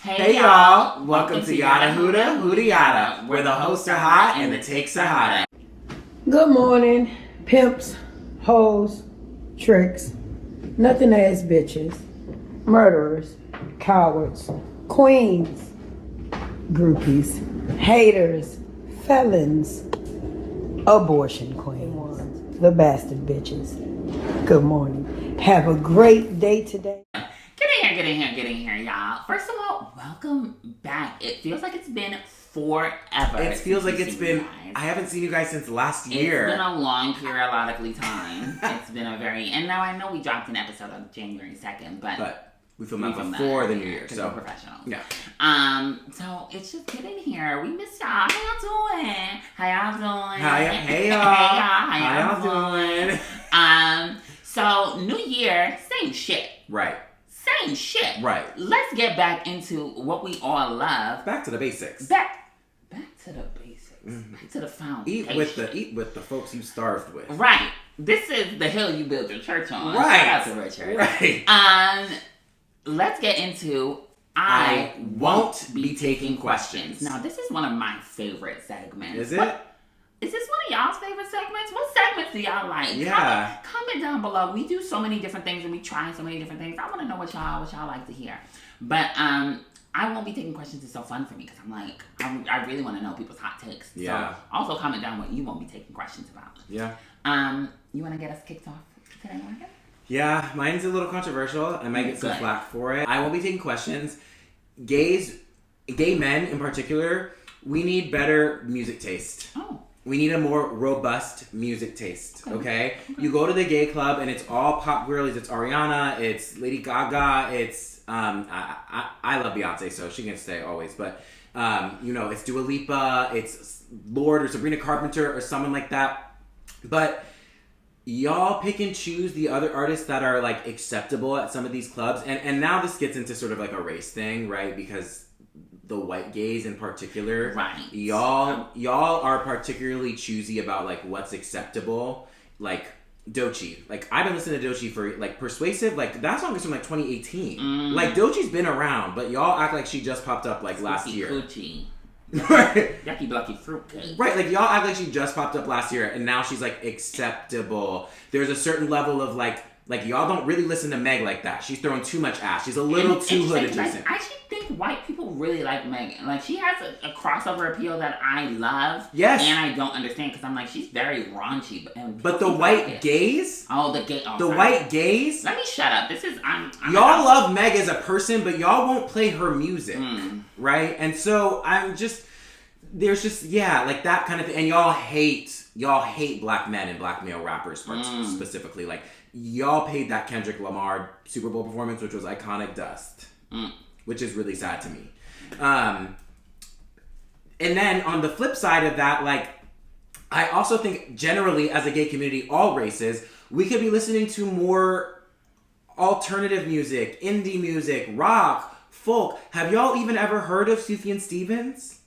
Hey y'all, welcome to Yada Huda Huda Yada, where the hosts are hot and the takes are hotter. Good morning, pimps, hoes, tricks, nothing ass bitches, murderers, cowards, queens, groupies, haters, felons, abortion queens, the bastard bitches. Good morning. Have a great day today. Get in here, y'all. First of all, welcome back. It feels like it's been forever. It feels like it's been, I haven't seen you guys since last year. It's been a long periodically time. It's been a very, and now I know we dropped an episode on January 2nd, but we filmed that before the new year, so we're professionals. Yeah. So it's just getting here. We miss y'all. How y'all doing? How y'all doing? Hey y'all. How y'all doing? So new year, same shit. Right. Same shit. Right. Let's get back into what we all love. Back to the basics. Back to the basics. Mm-hmm. Back to the foundation. Eat with the folks you starved with. Right. This is the hill you build your church on. Right. Shout out to Richard. Right. Let's get into I won't be taking questions. Now, this is one of my favorite segments. Is it? Is this one of y'all's favorite segments? What segments do y'all like? Yeah. Comment down below. We do so many different things and we try so many different things. I want to know what y'all like to hear. But I won't be taking questions. It's so fun for me because I'm like, I really want to know people's hot takes. Yeah. So also comment down what you won't be taking questions about. Yeah. You want to get us kicked off today, Morgan? Yeah, mine's a little controversial. I might get some flack for it. I won't be taking questions. Gay men in particular, we need better music taste. Oh. We need a more robust music taste, okay? You go to the gay club and it's all pop girlies. It's Ariana, it's Lady Gaga, it's, I love Beyonce, so she can stay always. But, it's Dua Lipa, it's Lorde or Sabrina Carpenter or someone like that. But y'all pick and choose the other artists that are, like, acceptable at some of these clubs. And now this gets into sort of like a race thing, right? Because the white gays in particular, right? Y'all are particularly choosy about like what's acceptable. Like Doechii, like I've been listening to Doechii for like Persuasive. Like that song is from like 2018. Like Doechii's been around, but y'all act like she just popped up like last year. Coochie. Yucky Blucky Fruitcake. Right, like y'all act like she just popped up last year, and now she's like acceptable. There's a certain level of like y'all don't really listen to Meg like that. She's throwing too much ass. She's a little too hood adjacent. I actually think white people really like Megan. Like she has a crossover appeal that I love. Yes. And I don't understand because I'm like, she's very raunchy. But the white gays? Oh, the gay. Oh, the sorry. White gays? Let me shut up. This is y'all love Meg as a person, but y'all won't play her music, right? And so there's just like that kind of thing. And y'all hate black men and black male rappers specifically. Like y'all paid that Kendrick Lamar Super Bowl performance, which was iconic dust, which is really sad to me. And then on the flip side of that, like I also think generally as a gay community, all races, we could be listening to more alternative music, indie music, rock, folk. Have y'all even ever heard of Sufjan Stevens?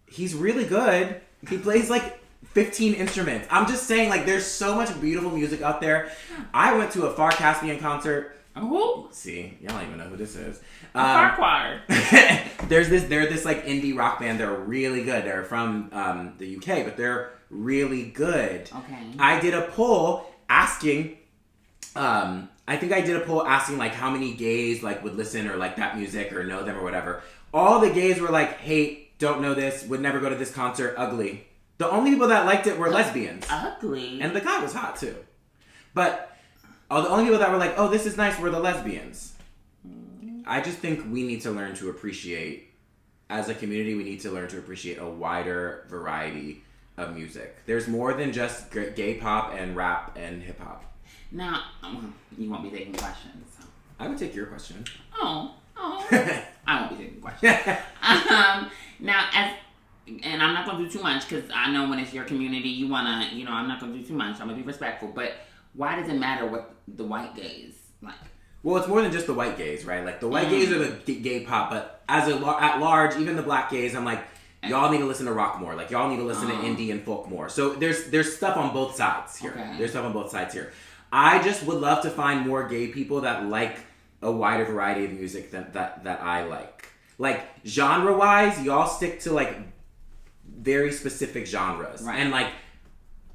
He's really good. He plays like 15 instruments. I'm just saying, like, there's so much beautiful music out there. I went to a Far Caspian concert. Oh, see, y'all don't even know who this is. Farquhar. They're this like indie rock band. They're really good. They're from the UK, but they're really good. Okay. I did a poll asking. I think I did a poll asking like how many gays like would listen or like that music or know them or whatever. All the gays were like, hate, don't know this, would never go to this concert, ugly. The only people that liked it were lesbians. Ugly. And the guy was hot too. But the only people that were like, oh, this is nice, were the lesbians. I just think we need to learn to appreciate, as a community, we need to learn to appreciate a wider variety of music. There's more than just gay pop and rap and hip hop. Now, you won't be taking questions. So. I would take your question. Oh. I won't be taking questions. Now, and I'm not going to do too much because I know when it's your community, you want to, I'm not going to do too much. I'm going to be respectful. But why does it matter what the white gays like? Well, it's more than just the white gays, right? Like, the white gays are the gay pop, but at large, even the black gays, I'm like, y'all need to listen to rock more. Like, y'all need to listen to indie and folk more. So there's stuff on both sides here. Okay. There's stuff on both sides here. I just would love to find more gay people that like a wider variety of music that I like. Like, genre-wise, y'all stick to, like, very specific genres. Right. And, like,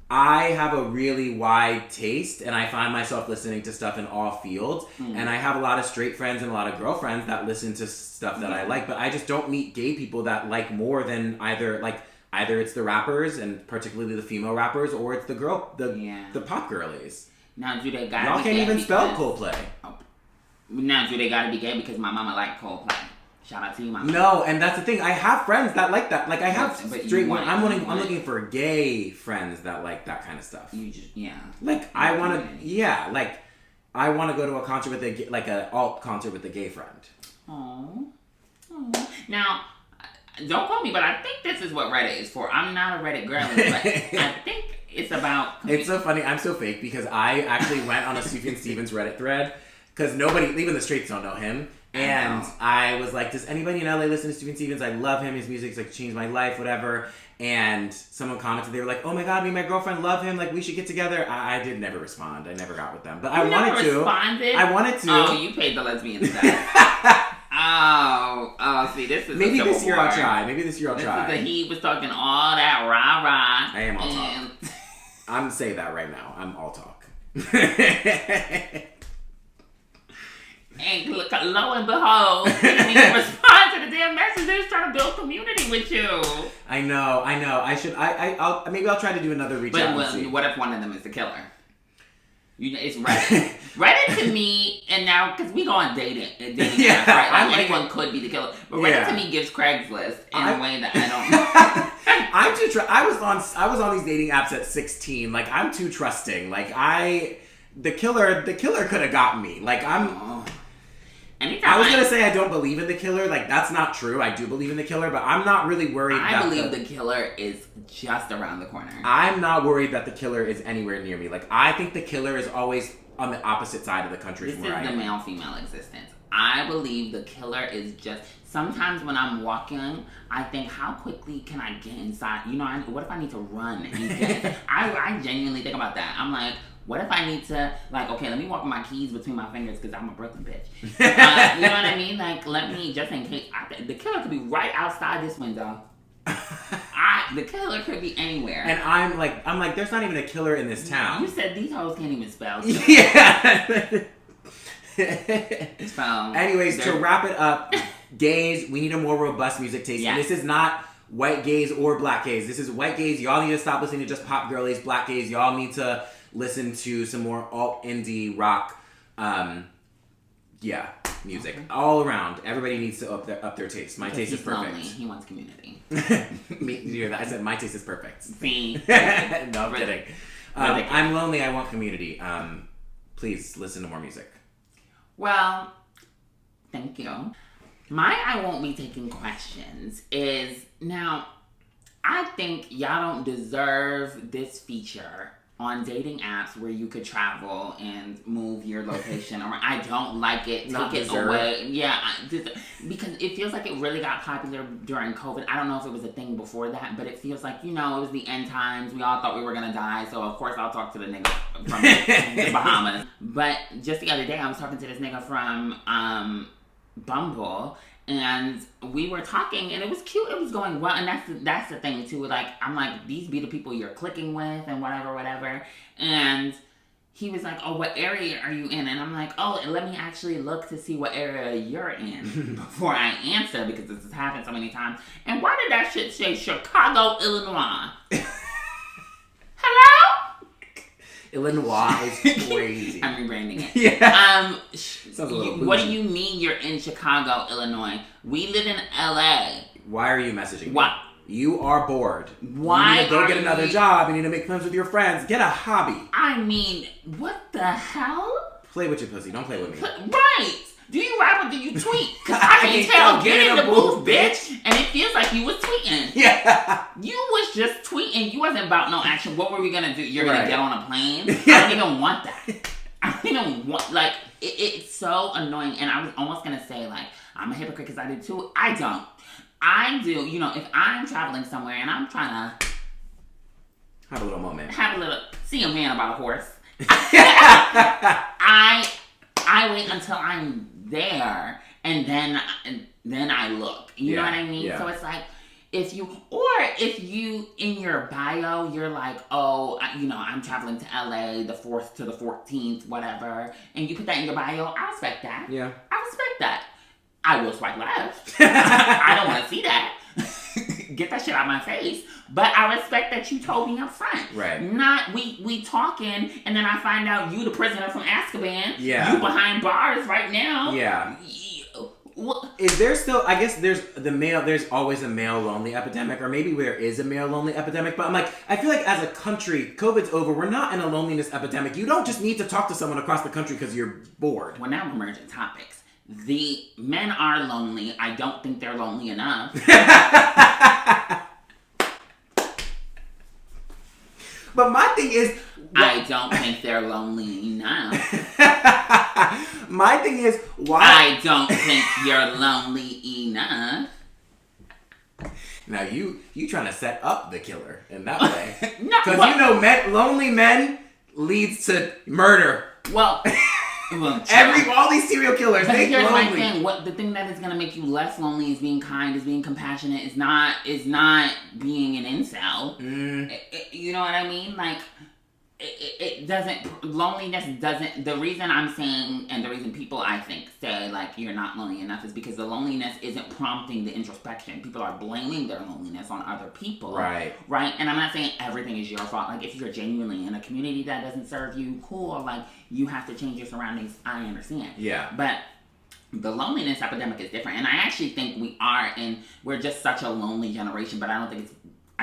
I have a really wide taste, and I find myself listening to stuff in all fields. And I have a lot of straight friends and a lot of girlfriends that listen to stuff that I like, but I just don't meet gay people that like more than either it's the rappers, and particularly the female rappers, or it's the pop girlies. Now, do they gotta Y'all be can't gay even spell because- Coldplay. Now, do they gotta be gay because my mama liked Coldplay? Shout out to you, mama. No, and that's the thing. I have friends that like that. Like, I have But straight. I'm want- looking for gay friends that like that kind of stuff. You just, yeah. Like, I want to, yeah. Like, I want to go to a concert with an alt concert with a gay friend. Oh. Now, don't quote me, but I think this is what Reddit is for. I'm not a Reddit girl, but I think it's about. It's so funny. I'm so fake because I actually went on a Sufjan Stevens Reddit thread because nobody, even the straights, don't know him. And I was like, does anybody in LA listen to Sufjan Stevens? I love him. His music's like changed my life, whatever. And someone commented, they were like, oh my God, me and my girlfriend love him. Like, we should get together. I did never respond. I never got with them. But I wanted to. Responded? I wanted to. Oh, you paid the lesbians that. Oh, see, this is Maybe a this year war. I'll try. Maybe this year I'll try. This is he was talking all that rah-rah. I am all talk. I'm saying that right now. I'm all talk. And lo and behold, he didn't even respond to the damn message. They was trying to build community with you. I know. I should. Maybe I'll try to do another reach out and see. What if one of them is the killer? It's Reddit. Reddit to me, and now because we go on dating apps, right? Like, anyone could be the killer, but Reddit to me gives Craigslist in a way that I don't. I'm too. I was on these dating apps at 16. Like, I'm too trusting. Like, the killer could have gotten me. Like, I was gonna say I don't believe in the killer. Like, that's not true. I do believe in the killer, but I'm not really worried. I believe the killer is just around the corner. I'm not worried that the killer is anywhere near me. Like, I think the killer is always on the opposite side of the country from where I am. This is the male-female existence. I believe the killer is just... Sometimes when I'm walking, I think, how quickly can I get inside? You know, what if I need to run? And get I genuinely think about that. I'm like, what if I need to, like, okay, let me walk with my keys between my fingers because I'm a Brooklyn bitch. You know what I mean? Like, let me, just in case, the killer could be right outside this window. The killer could be anywhere. And I'm like, there's not even a killer in this town. You said these hoes can't even spell. Yeah. So, anyways, to wrap it up, gays, we need a more robust music taste. Yes. And this is not white gays or black gays. This is white gays. Y'all need to stop listening to just pop girlies. Black gays, y'all need to listen to some more alt indie rock, music all around. Everybody needs to up their taste. My taste is perfect. Lonely. He wants community. Me, you hear that? I said my taste is perfect. See, no, I'm kidding. I'm lonely. I want community. Please listen to more music. Well, thank you. My I won't be taking questions is, now, I think y'all don't deserve this feature on dating apps where you could travel and move your location around. I don't like it. Not Take it deserve. away. Yeah, because it feels like it really got popular during COVID. I don't know if it was a thing before that, but it feels like, it was the end times. We all thought we were going to die, so of course I'll talk to the nigga from the Bahamas. But just the other day, I was talking to this nigga from Bumble, and we were talking, and it was cute. It was going well, and that's the thing too. Like, I'm like, these be the people you're clicking with, and whatever. And he was like, "Oh, what area are you in?" And I'm like, "Oh, let me actually look to see what area you're in before I answer, because this has happened so many times." And why did that shit say Chicago, Illinois? Hello? Illinois is crazy. I'm rebranding it. Yeah. Sounds a little what do bougie. you mean you're in Chicago, Illinois? We live in LA. Why are you messaging me? Why? You are bored. Why You need to go are get another you- job. You need to make friends with your friends. Get a hobby. I mean, what the hell? Play with your pussy. Don't play with me. Right. Do you rap or do you tweet? Because I can tell. Get in the booth, bitch. And it feels like you was tweeting. Yeah. You was just tweeting. You wasn't about no action. What were we going to do? You're going Right. to get on a plane? I don't even want that. I don't even want, like, it's so annoying. And I was almost going to say, like, I'm a hypocrite because I do too. I don't. I do, if I'm traveling somewhere and I'm trying to Have a little moment. see a man about a horse, I wait until I'm there, and then I look. You know what I mean? Yeah. So it's like, if you in your bio, you're like, oh, I'm traveling to LA the 4th to the 14th, whatever, and you put that in your bio, I respect that. Yeah. I respect that. I will swipe left. I don't want to see that. Get that shit out of my face. But I respect that you told me up front. Right. Not we talking, and then I find out you the prisoner from Azkaban. Yeah. You behind bars right now. Yeah. Is there still, I guess there's always a male lonely epidemic, or maybe there is a male lonely epidemic, but I'm like, I feel like as a country, COVID's over, we're not in a loneliness epidemic. You don't just need to talk to someone across the country because you're bored. Well, now we're merging topics. The men are lonely. I don't think they're lonely enough. But my thing is... I don't think they're lonely enough. My thing is, why... I don't think you're lonely enough. Now, you trying to set up the killer in that way. No, because lonely men leads to murder. Well... all these serial killers, they here's lonely. My thing. The thing that is gonna make you less lonely is being kind, is being compassionate, is not being an incel. You know what I mean? Like, loneliness doesn't, the reason I'm saying, and the reason people, I think, say, like, you're not lonely enough is because the loneliness isn't prompting the introspection. People are blaming their loneliness on other people. Right? And I'm not saying everything is your fault. Like, if you're genuinely in a community that doesn't serve you, cool. Like, you have to change your surroundings. I understand. Yeah. But the loneliness epidemic is different. And I actually think we're just such a lonely generation, but I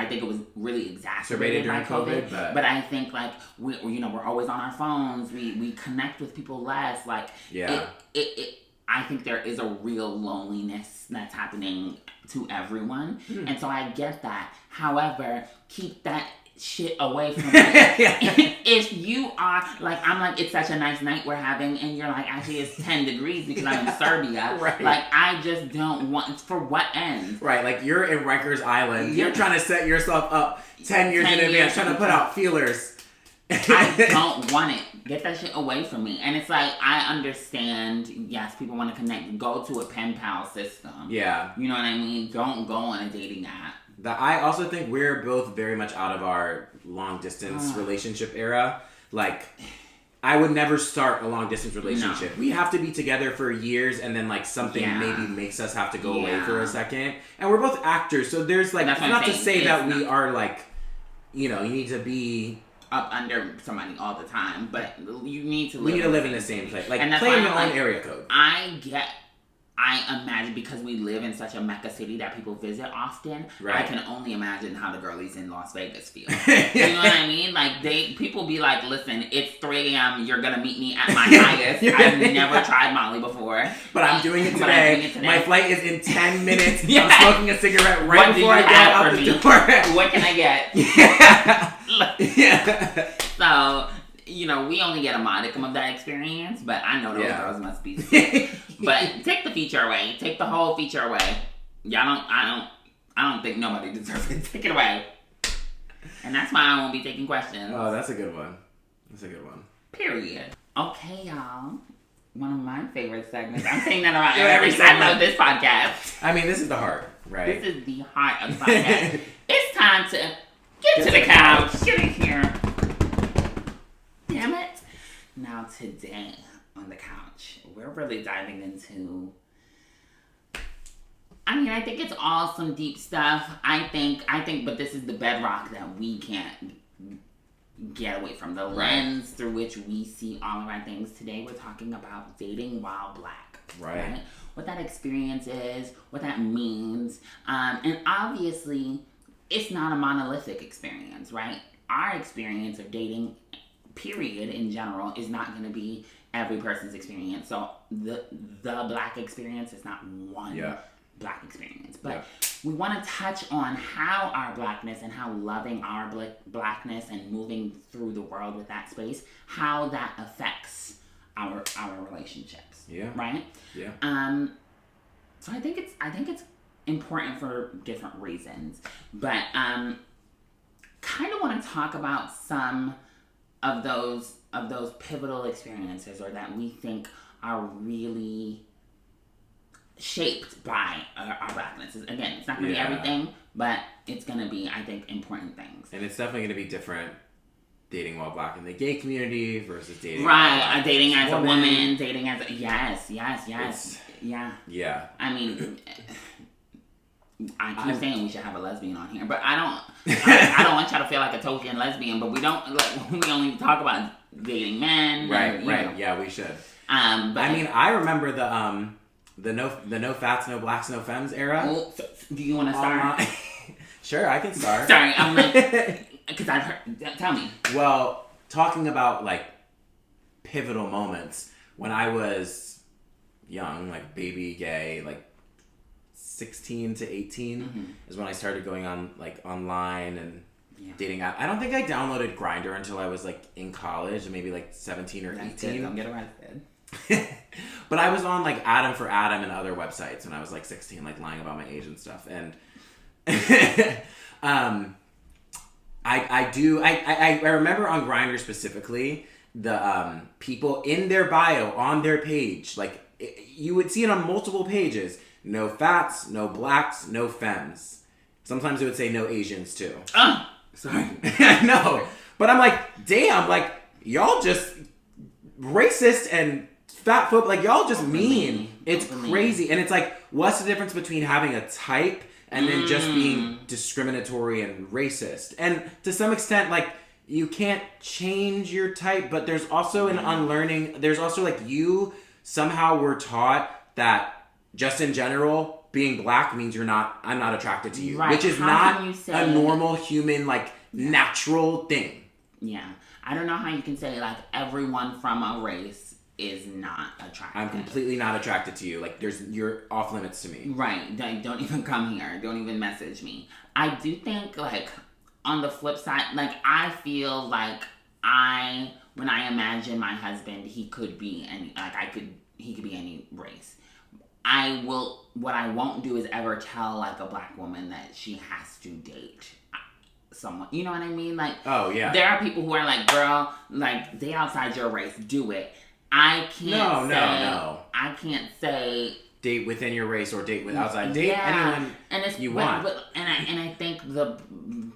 think it was really exacerbated by COVID. But I think, like, we're always on our phones. We connect with people less. Like, I think there is a real loneliness that's happening to everyone. And so I get that. However, keep that shit away from me. If you are, like, I'm like, it's such a nice night we're having, and you're like, actually it's 10 degrees because I'm in Serbia. Like, I just don't want, for what end? Like, you're in Rikers Island. You're trying to set yourself up 10 years in advance, trying to put out feelers. I don't want it. Get that shit away from me. And it's like, I understand, yes, people want to connect. Go to a pen pal system. Yeah. You know what I mean? Don't go on a dating app. I also think we're both very much out of our long distance relationship era. Like, I would never start a long distance relationship. No. We have to be together for years, and then, like, something maybe makes us have to go away for a second. And we're both actors, so there's, like, it's not to say that we are, like, you need to be up under somebody all the time, but you need to live. We need to live in the same place. Like, play in your own area code. I imagine, because we live in such a mecca city that people visit often, I can only imagine how the girlies in Las Vegas feel. You know what I mean? Like, people be like, listen, it's 3 a.m., you're gonna meet me at my highest. I've never tried Molly before. But I'm doing it today. My flight is in 10 minutes. I'm smoking a cigarette right before I get out the door. What can I get? So, we only get a modicum of that experience, but I know those girls must be sick. But take the feature away. Take the whole feature away. I don't think nobody deserves it. Take it away. And that's why I won't be taking questions. Oh, that's a good one. Period. Okay, y'all. One of my favorite segments. I'm saying that about every segment of this podcast. I mean, this is the heart, right? This is the heart of the podcast. It's time to get to the couch. Get in here. Damn it. Now today on the couch, we're really diving into, I think it's all some deep stuff. I think, but this is the bedrock that we can't get away from. The lens through which we see all of our things. Today we're talking about dating while black. Right? What that experience is, what that means. And obviously, it's not a monolithic experience, right? Our experience of dating, period, in general, is not going to be every person's experience. So the black experience is not one black experience. But we want to touch on how our blackness and how loving our blackness and moving through the world with that space, how that affects our relationships. Yeah. Right? Yeah. So I think it's important for different reasons. But kind of want to talk about some of those pivotal experiences, or that we think are really shaped by our blackness. Again, it's not going to be everything, but it's going to be, I think, important things. And it's definitely going to be different dating while black in the gay community versus dating dating as a woman, dating as a... Yes. Yeah. I mean... I keep saying we should have a lesbian on here, but I don't want y'all to feel like a token lesbian, but we don't, like, we only talk about dating men. Right. Know. Yeah, we should. But I mean, I remember the no fats, no blacks, no femmes era. Well, so, do you want to start? Sure, I can start. Sorry, I'm like, because I've heard, tell me. Well, talking about, like, pivotal moments, when I was young, like, baby gay, like, 16 to 18 is when I started going on, like, online and dating app. I don't think I downloaded Grindr until I was, like, in college, maybe, like, 17 or 18. Don't get arrested. But I was on, like, Adam for Adam and other websites when I was, like, 16, like, lying about my age and stuff. And I remember on Grindr specifically, the people in their bio, on their page, like, you would see it on multiple pages. No fats, no blacks, no femmes. Sometimes it would say no Asians too. Sorry. I know. But I'm like, damn, like, y'all just racist and fat phobic. Like, y'all just mean. It's crazy. And it's like, what's the difference between having a type and then just being discriminatory and racist? And to some extent, like, you can't change your type, but there's also an unlearning. There's also, like, you somehow were taught that just in general, being black means I'm not attracted to you. Right. Which is not a normal human, like, natural thing. Yeah. I don't know how you can say, like, everyone from a race is not attracted. I'm completely not attracted to you. Like, you're off limits to me. Right. Don't even come here. Don't even message me. I do think, like, on the flip side, like, I feel like when I imagine my husband, he could be he could be any race. What I won't do is ever tell, like, a black woman that she has to date someone. You know what I mean? Like, oh, yeah. There are people who are like, girl, like, they outside your race, do it. I can't No. I can't say... Date within your race or date with outside. Date anyone you want. And I think the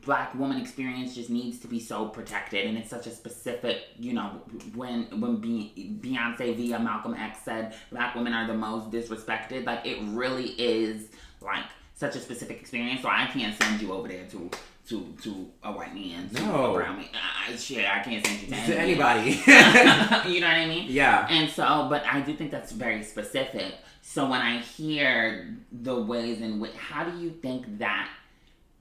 black woman experience just needs to be so protected, and it's such a specific, you know, when Beyonce via Malcolm X said black women are the most disrespected, like, it really is, like, such a specific experience, so I can't send you over there to a white man, to a brown man. I can't send you to anybody. You know what I mean? Yeah. And so, but I do think that's very specific. So when I hear the ways in which, how do you think that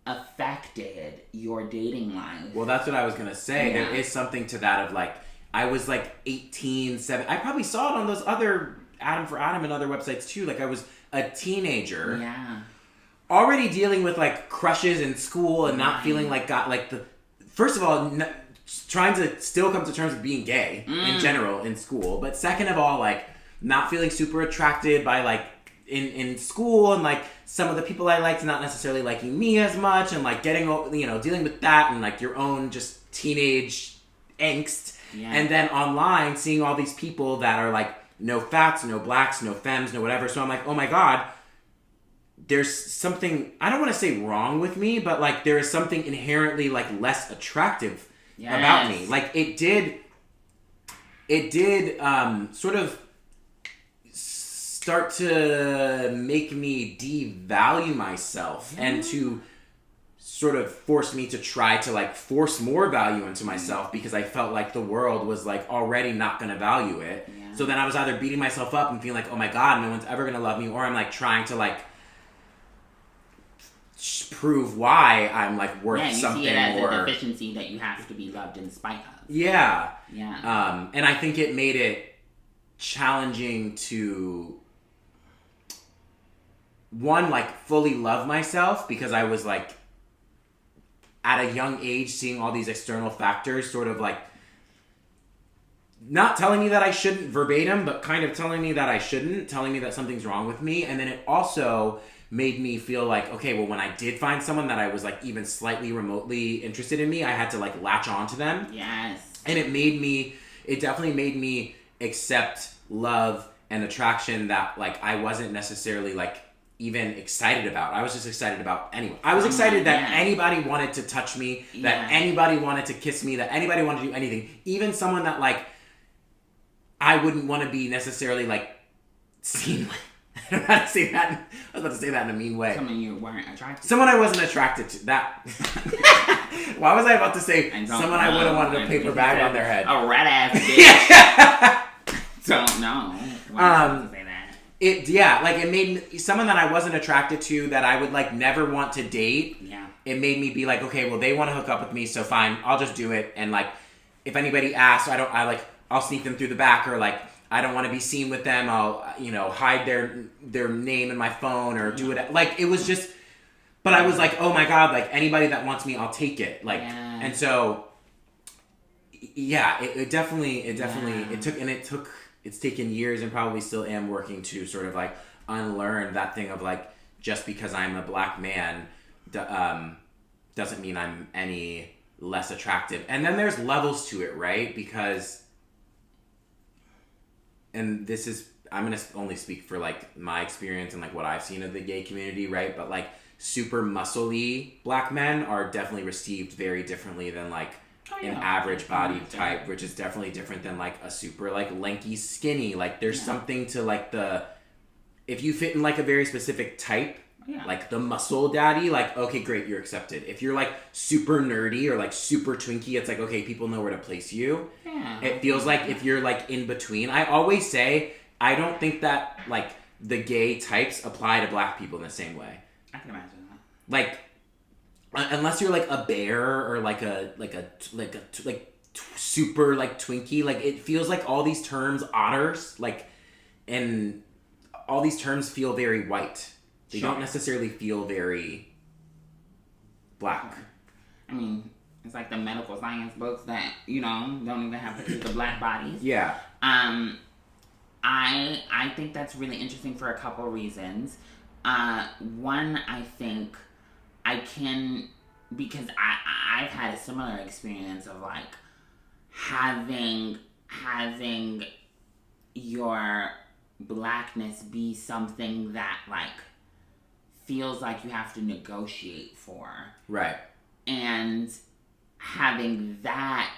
affected your dating life? Well, that's what I was going to say. Yeah. There is something to that of, like, I was, like, 18, 17. I probably saw it on those other Adam for Adam and other websites, too. Like, I was a teenager. Yeah. Already dealing with, like, crushes in school and not feeling like first of all, trying to still come to terms with being gay in general in school. But second of all, like, not feeling super attracted by, like, in school, and, like, some of the people I liked not necessarily liking me as much, and, like, getting, you know, dealing with that and, like, your own just teenage angst. Yeah. And then online seeing all these people that are, like, no fats, no blacks, no femmes, no whatever. So I'm like, oh my God, there's something, I don't want to say wrong with me, but, like, there is something inherently, like, less attractive about me. Like, it did sort of start to make me devalue myself and to sort of force me to try to, like, force more value into myself because I felt like the world was, like, already not going to value it. Yeah. So then I was either beating myself up and feeling like, oh my God, no one's ever going to love me, or I'm, like, trying to, like, prove why I'm, like, worth something more. Yeah, you see it as a deficiency that you have to be loved in spite of. Yeah. Yeah. And I think it made it challenging to, one, like, fully love myself because I was, like, at a young age seeing all these external factors sort of, like, not telling me that I shouldn't verbatim, but kind of telling me that I shouldn't, telling me that something's wrong with me. And then it also made me feel like, okay, well, when I did find someone that I was, like, even slightly remotely interested in me, I had to, like, latch on to them. Yes. And it definitely made me accept, love, an attraction that like I wasn't necessarily like even excited about. I was just excited about anyone. I was excited that anybody wanted to touch me, that anybody wanted to kiss me, that anybody wanted to do anything. Even someone that like I wouldn't want to be necessarily like seen with. I don't know how to say that. I was about to say that in a mean way. Someone you weren't attracted to. Someone I wasn't attracted to. That. Why was I about to say someone I would have wanted a paper bag on their head? A red ass bitch. Don't know. Why would you say that? Like it made me, someone that I wasn't attracted to, that I would like never want to date. Yeah. It made me be like, okay, well they want to hook up with me, so fine, I'll just do it. And like, if anybody asks, I'll sneak them through the back, or like, I don't want to be seen with them. I'll, hide their name in my phone or do it. Like, it was just, but I was like, oh my God, like anybody that wants me, I'll take it. Like, and so, yeah, it definitely, it's taken years, and probably still am working to sort of like unlearn that thing of like, just because I'm a black man, doesn't mean I'm any less attractive. And then there's levels to it, right? Because, and this is, I'm going to only speak for like my experience and like what I've seen of the gay community, right? But like super muscly black men are definitely received very differently than like an average body type, which is definitely different than like a super like lanky skinny. Like there's something to like if you fit in like a very specific type, like the muscle daddy, like, okay, great, you're accepted. If you're like super nerdy or like super twinky, it's like, okay, people know where to place you. Yeah. It feels like if you're like in between, I always say, I don't think that like the gay types apply to black people in the same way. I can imagine that. Like, unless you're like a bear or like super like twinky, like it feels like all these terms, otters, like, and all these terms feel very white. They don't necessarily feel very black. I mean, it's like the medical science books that, don't even have pictures of black bodies. Yeah. I think that's really interesting for a couple reasons. One, I think because I've had a similar experience of like having your blackness be something that like feels like you have to negotiate for. Right. And having that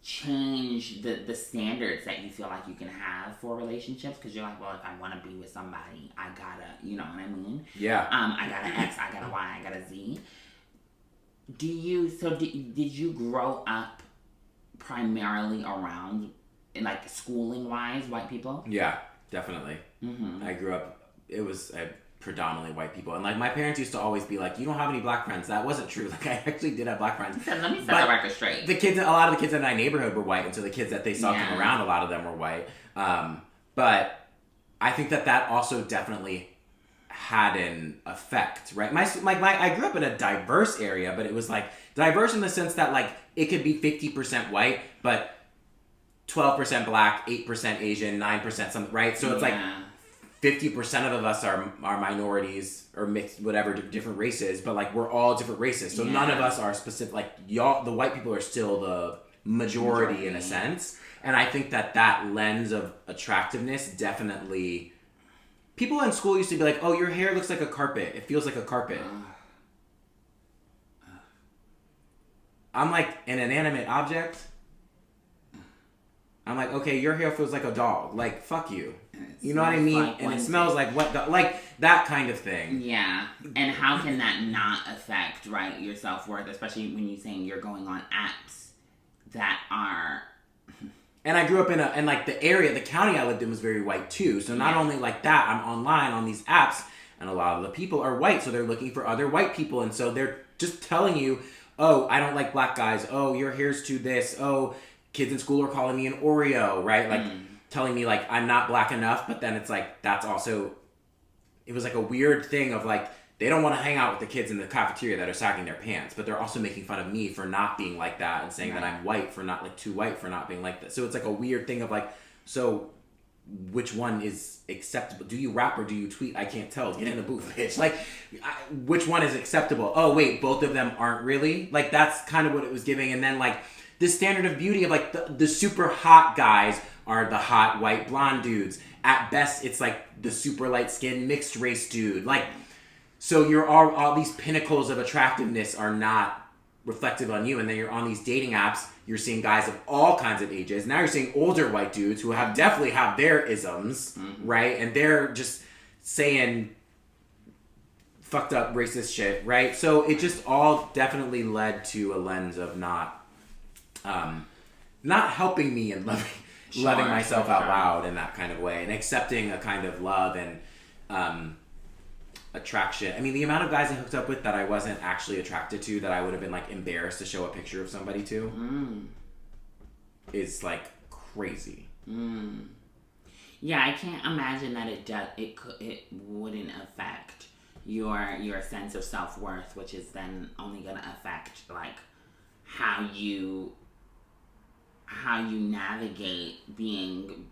change the standards that you feel like you can have for relationships, because you're like, well, if I want to be with somebody, I gotta, you know what I mean? Yeah. I got an X, I got a Y, I got a Z. Did you grow up primarily around, like schooling wise, white people? Yeah, definitely. Mm-hmm. I grew up, it was predominantly white people. And like my parents used to always be like, you don't have any black friends. That wasn't true. Like I actually did have black friends. Let me set the record straight. A lot of the kids in my neighborhood were white, and so the kids that they saw come around, a lot of them were white. But I think that also definitely had an effect, right? I grew up in a diverse area, but it was like diverse in the sense that like it could be 50% white, but 12% black, 8% Asian, 9% something, right? So it's like 50% of us are minorities or mixed, whatever, different races, but like we're all different races. So none of us are specific, like y'all, the white people are still the majority in a sense. And I think that lens of attractiveness definitely, people in school used to be like, oh, your hair looks like a carpet. It feels like a carpet. I'm like an inanimate object. I'm like, okay, your hair feels like a dog. Like, fuck you. You know what I mean? Like, and it smells like wet dog. Like, that kind of thing. Yeah. And how can that not affect, right, your self-worth? Especially when you're saying you're going on apps that are... And I grew up in like the area, the county I lived in was very white too. So not only like that, I'm online on these apps, and a lot of the people are white. So they're looking for other white people. And so they're just telling you, oh, I don't like black guys. Oh, your hair's too this. Oh, kids in school are calling me an Oreo, right? Like telling me like I'm not black enough, but then it's like that's also, it was like a weird thing of like they don't want to hang out with the kids in the cafeteria that are sagging their pants, but they're also making fun of me for not being like that and saying that I'm white for not like too white for not being like that. So it's like a weird thing of like, so which one is acceptable? Do you rap or do you tweet? I can't tell. Get in the booth, bitch. Like, which one is acceptable? Oh wait, both of them aren't really? Like that's kind of what it was giving. And then like this standard of beauty of like the super hot guys are the hot white blonde dudes, at best it's like the super light skin mixed race dude. Like, so you're all these pinnacles of attractiveness are not reflective on you, and then you're on these dating apps, you're seeing guys of all kinds of ages. Now you're seeing older white dudes who definitely have their isms, right? And they're just saying fucked up racist shit, right? So it just all definitely led to a lens of not helping me and loving myself out loud in that kind of way, and accepting a kind of love and attraction. I mean, the amount of guys I hooked up with that I wasn't actually attracted to, that I would have been like embarrassed to show a picture of somebody to, is like crazy. Yeah, I can't imagine that it wouldn't affect your sense of self-worth, which is then only gonna affect like how you navigate being,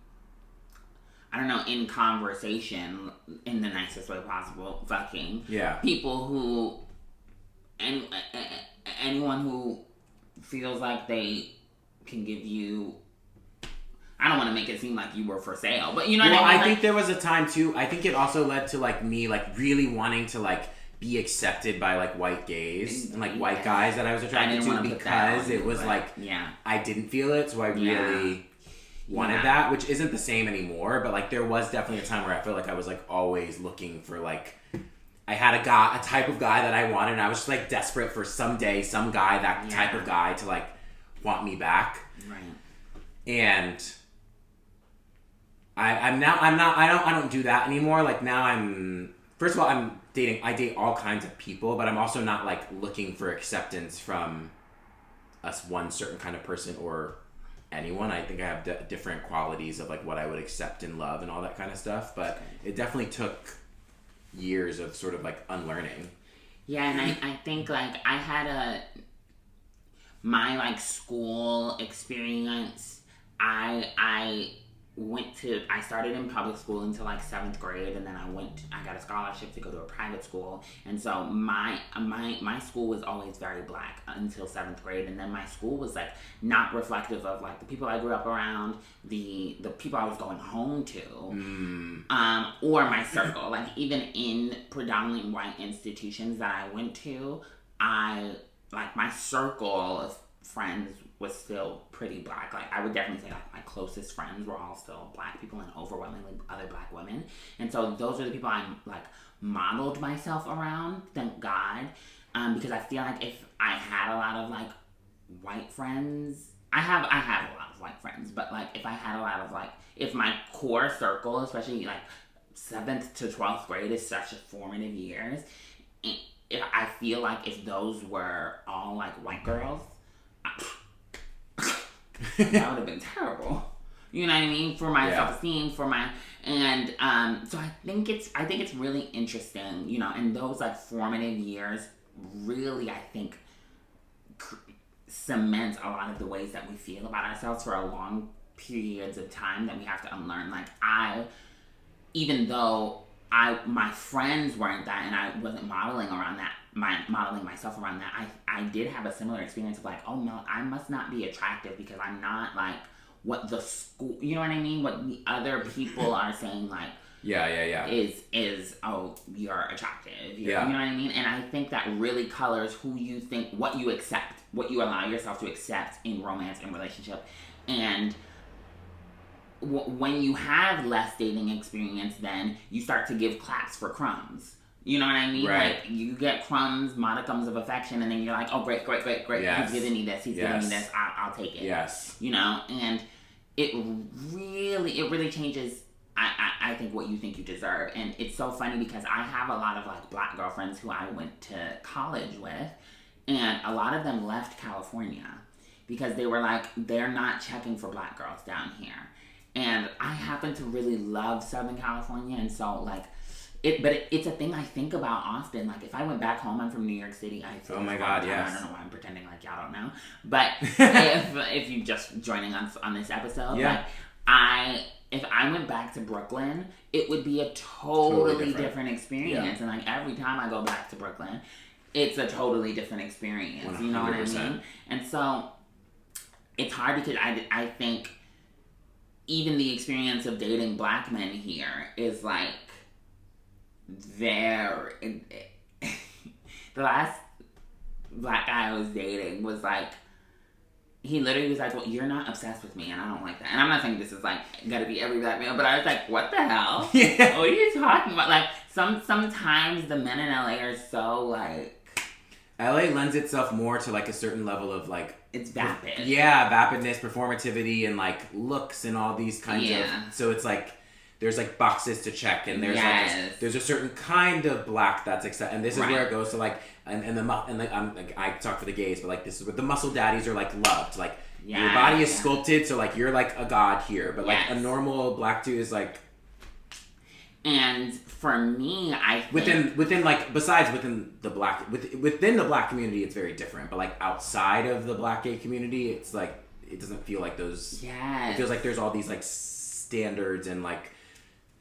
I don't know, in conversation in the nicest way possible, fucking people who, anyone who feels like they can give you, I don't want to make it seem like you were for sale, but you know what I mean? I think there was a time too, I think it also led to like me like really wanting to like be accepted by like white gays and like white guys that I was attracted to, because it was like, I didn't feel it, so I really wanted that, which isn't the same anymore, but like there was definitely a time where I felt like I was like always looking for like, I had a type of guy that I wanted, and I was just like desperate for someday some guy, that type of guy to like want me back. Right. And I don't do that anymore. Like now first of all, I date all kinds of people, but I'm also not like looking for acceptance from one certain kind of person or anyone. I think I have different qualities of like what I would accept and love and all that kind of stuff, but it definitely took years of sort of like unlearning. Yeah, and I think like I had my like school experience, I started in public school until like 7th grade, and then I got a scholarship to go to a private school, and so my school was always very black until 7th grade, and then my school was like not reflective of like the people I grew up around, the people I was going home to, or my circle. Like even in predominantly white institutions that I went to, my circle of friends was still pretty black. Like I would definitely say like my closest friends were all still black people, and overwhelmingly other black women. And so those are the people I like modeled myself around, thank God. Because I feel like if I had a lot of like white friends, I have a lot of white friends, but like if I had a lot of like, if my core circle, especially like 7th to 12th grade is such a formative years, I feel like if those were all like white girls, that would have been terrible. You know what I mean? For my self-esteem, so I think it's really interesting, you know, and those like formative years really, I think, cement a lot of the ways that we feel about ourselves for a long periods of time that we have to unlearn. Like even though my friends weren't that, and I wasn't modeling myself around that, I did have a similar experience of like, oh no, I must not be attractive because I'm not like what the school, you know what I mean? What the other people are saying like, is oh, you're attractive. You know what I mean? And I think that really colors who you think, what you accept, what you allow yourself to accept in romance and relationship. And when you have less dating experience, then you start to give claps for crumbs. You know what I mean? Right. Like, you get crumbs, modicums of affection, and then you're like, oh, great. Yes. He's giving me this, giving me this, I'll take it. Yes. You know? And it really changes, I think, what you think you deserve. And it's so funny because I have a lot of, like, black girlfriends who I went to college with, and a lot of them left California because they were like, they're not checking for black girls down here. And I happen to really love Southern California, and so, like, it's a thing I think about often. Like, if I went back home, I'm from New York City. Oh my God, yes. I don't know why I'm pretending like y'all don't know. But if you just joining us on this episode, like, if I went back to Brooklyn, it would be a totally different experience. And like every time I go back to Brooklyn, it's a totally different experience. 100%. You know what I mean? And so it's hard because I think even the experience of dating black men here is like very. The last black guy I was dating was like, he literally was like, well, you're not obsessed with me, and I don't like that. And I'm not saying this is like gotta be every black male, but I was like, what the hell? Yeah. What are you talking about? Like, sometimes the men in LA are so like. LA lends itself more to like a certain level of like. It's vapid. Yeah, vapidness, performativity, and like looks and all these kinds of. So it's like. There's like boxes to check, and there's like there's a certain kind of black that's accepted, and this is where it goes to like I talk for the gays, but like this is where the muscle daddies are like loved, like your body is sculpted, so like you're like a god here, but like a normal black dude is like. And for me, I think within like besides within the black within the black community, it's very different, but like outside of the black gay community, it's like it doesn't feel like those. It feels like there's all these like standards and like.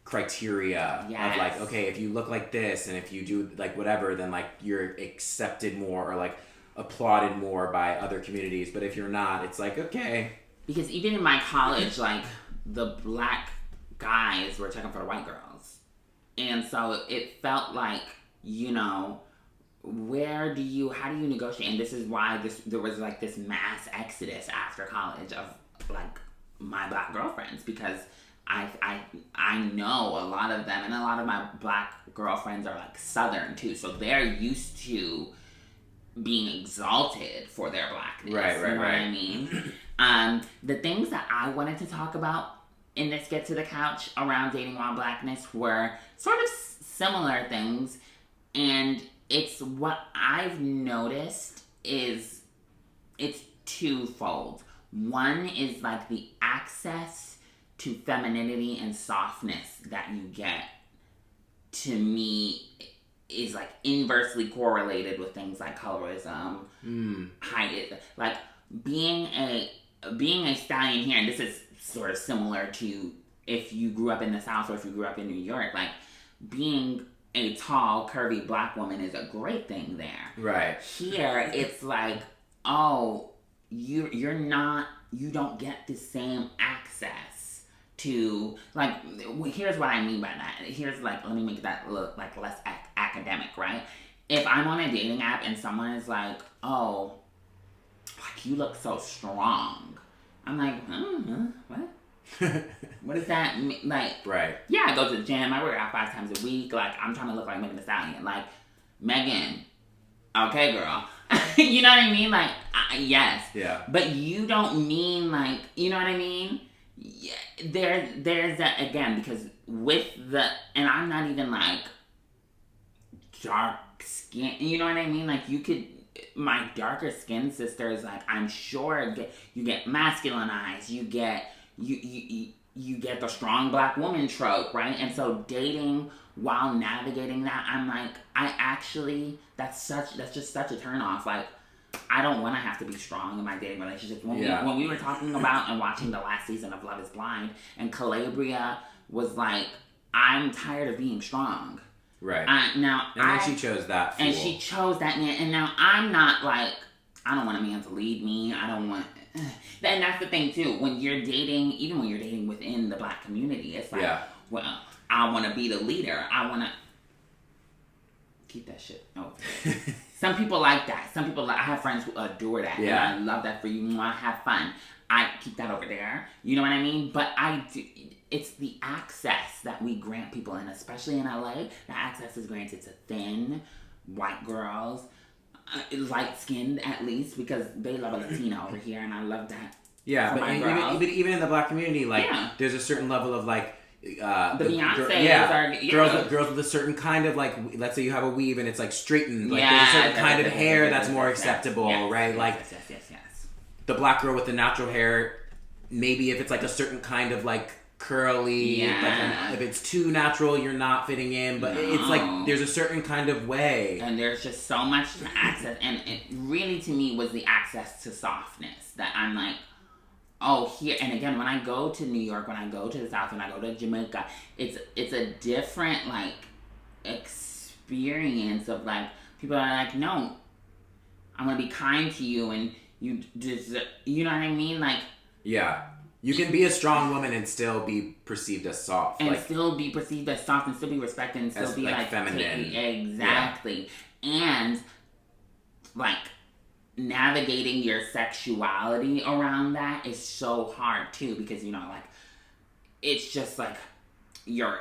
Criteria of like, okay, if you look like this and if you do like whatever, then like you're accepted more or like applauded more by other communities, but if you're not, it's like, okay. Because even in my college, like the black guys were checking for the white girls, and so it felt like, you know, how do you negotiate? And this is why there was like this mass exodus after college of like my black girlfriends, because I know a lot of them, and a lot of my black girlfriends are like Southern too, so they're used to being exalted for their blackness. Right. You know what I mean? The things that I wanted to talk about in this Get to the Couch around dating while blackness were sort of similar things, and it's what I've noticed is it's twofold. One is like the access to femininity and softness that you get, to me, is like inversely correlated with things like colorism, height. Like being a stallion here, and this is sort of similar to if you grew up in the South or if you grew up in New York, like being a tall, curvy black woman is a great thing there. Right. Here, it's like, oh, you don't get the same access to, like, here's what I mean by that. Here's, like, let me make that look, like, less academic, right? If I'm on a dating app and someone is like, oh, like, you look so strong. I'm like, what? What does that mean? Like, yeah, I go to the gym. I work out 5 times a week. Like, I'm trying to look like Megan Thee Stallion. Like, Megan, okay, girl. You know what I mean? Like, yes. Yeah. But you don't mean, like, you know what I mean? Yeah, there's that again, because with and I'm not even like dark skin, you know what I mean? Like my darker skinned sisters, like I'm sure you get masculinized, you get the strong black woman trope, right? And so dating while navigating that, I'm like, that's just such a turn off. Like, I don't want to have to be strong in my dating relationship. When we were talking about and watching the last season of Love is Blind, and Calabria was like, I'm tired of being strong. Right. Then she chose that fool. And she chose that man. And now I'm not like, I don't want a man to lead me. I don't want... And that's the thing, too. When you're dating, even when you're dating within the black community, it's like, well, I want to be the leader. I want to... Keep that shit over. Some people like that. Some people, I have friends who adore that. Yeah. And I love that for you. I have fun. I keep that over there. You know what I mean? But it's the access that we grant people, and especially in LA, the access is granted to thin, white girls, light-skinned at least, because they love a Latina over here, and I love that. Yeah, but even in the black community, like, there's a certain level of, like, the Beyonces are girls with a certain kind of, like, let's say you have a weave and it's like straightened, like there's a certain kind of hair that's more acceptable, right? Like the black girl with the natural hair, maybe if it's like a certain kind of like curly, like if it's too natural, you're not fitting in. But it's like there's a certain kind of way, and there's just so much to access. And it really, to me, was the access to softness that I'm like, oh, here. And again, when I go to New York, when I go to the South, when I go to Jamaica, it's a different, like, experience of, like, people are like, no, I'm gonna be kind to you, and you just, you know what I mean? Like, You can be a strong woman and still be perceived as soft. And still be perceived as soft and still be respected and still be like feminine. Exactly. Yeah. And like navigating your sexuality around that is so hard too, because you know, like it's just like you're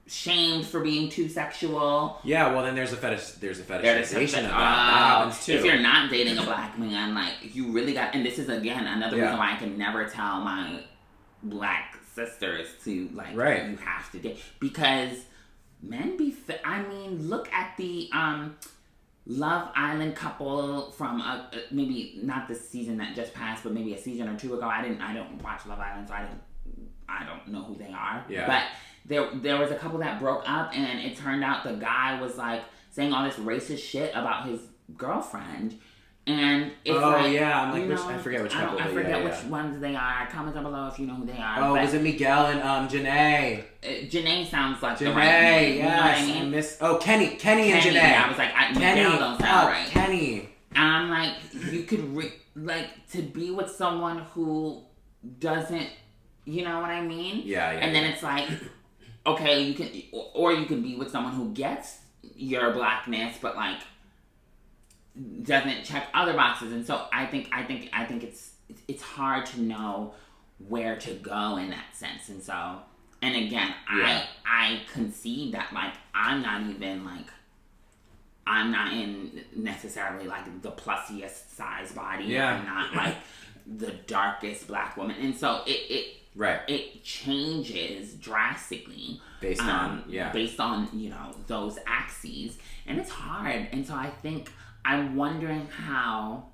shamed for being too sexual. Yeah, well then there's a fetishization of that. That happens too. If you're not dating a black man, like you really got, and this is again another reason why I can never tell my black sisters to like you have to date, because men be I mean, look at the Love Island couple from maybe not the season that just passed, but maybe a season or two ago. I don't watch Love Island, so I don't know who they are. Yeah. But there was a couple that broke up, and it turned out the guy was like saying all this racist shit about his girlfriend. And it's I'm like, I forget which couple. I forget which ones they are. Comment down below if you know who they are. Oh, was it Miguel and Janae? Janae sounds like Janae, the right name. Yes. You know what I mean? Kenny and Janae. I was like, Miguel don't sound right. Kenny. And I'm like, you could to be with someone who doesn't, you know what I mean? Yeah. And then it's like, okay, you can be with someone who gets your blackness, but like doesn't check other boxes. And so I think it's hard to know where to go in that sense. And so, and again, I concede that like I'm not in necessarily like the plusiest size body. Yeah. I'm not like the darkest black woman. And so it changes drastically based on you know those axes, and it's hard. And so I think I'm wondering how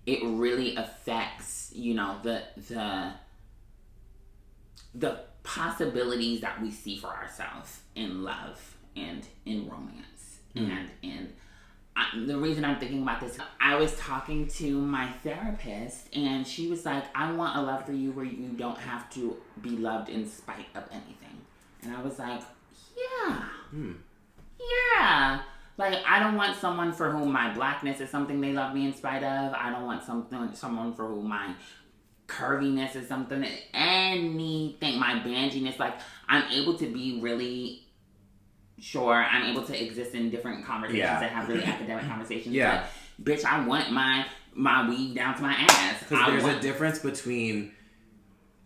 it really affects, you know, the possibilities that we see for ourselves in love and in romance. And the reason I'm thinking about this, I was talking to my therapist, and she was like, I want a love for you where you don't have to be loved in spite of anything. And I was like, yeah. Like, I don't want someone for whom my blackness is something they love me in spite of. I don't want someone for whom my curviness is something, anything, my banginess. Like, I'm able to be really sure. I'm able to exist in different conversations and have really academic conversations. Yeah. But, bitch, I want my weave down to my ass. Because there's a difference between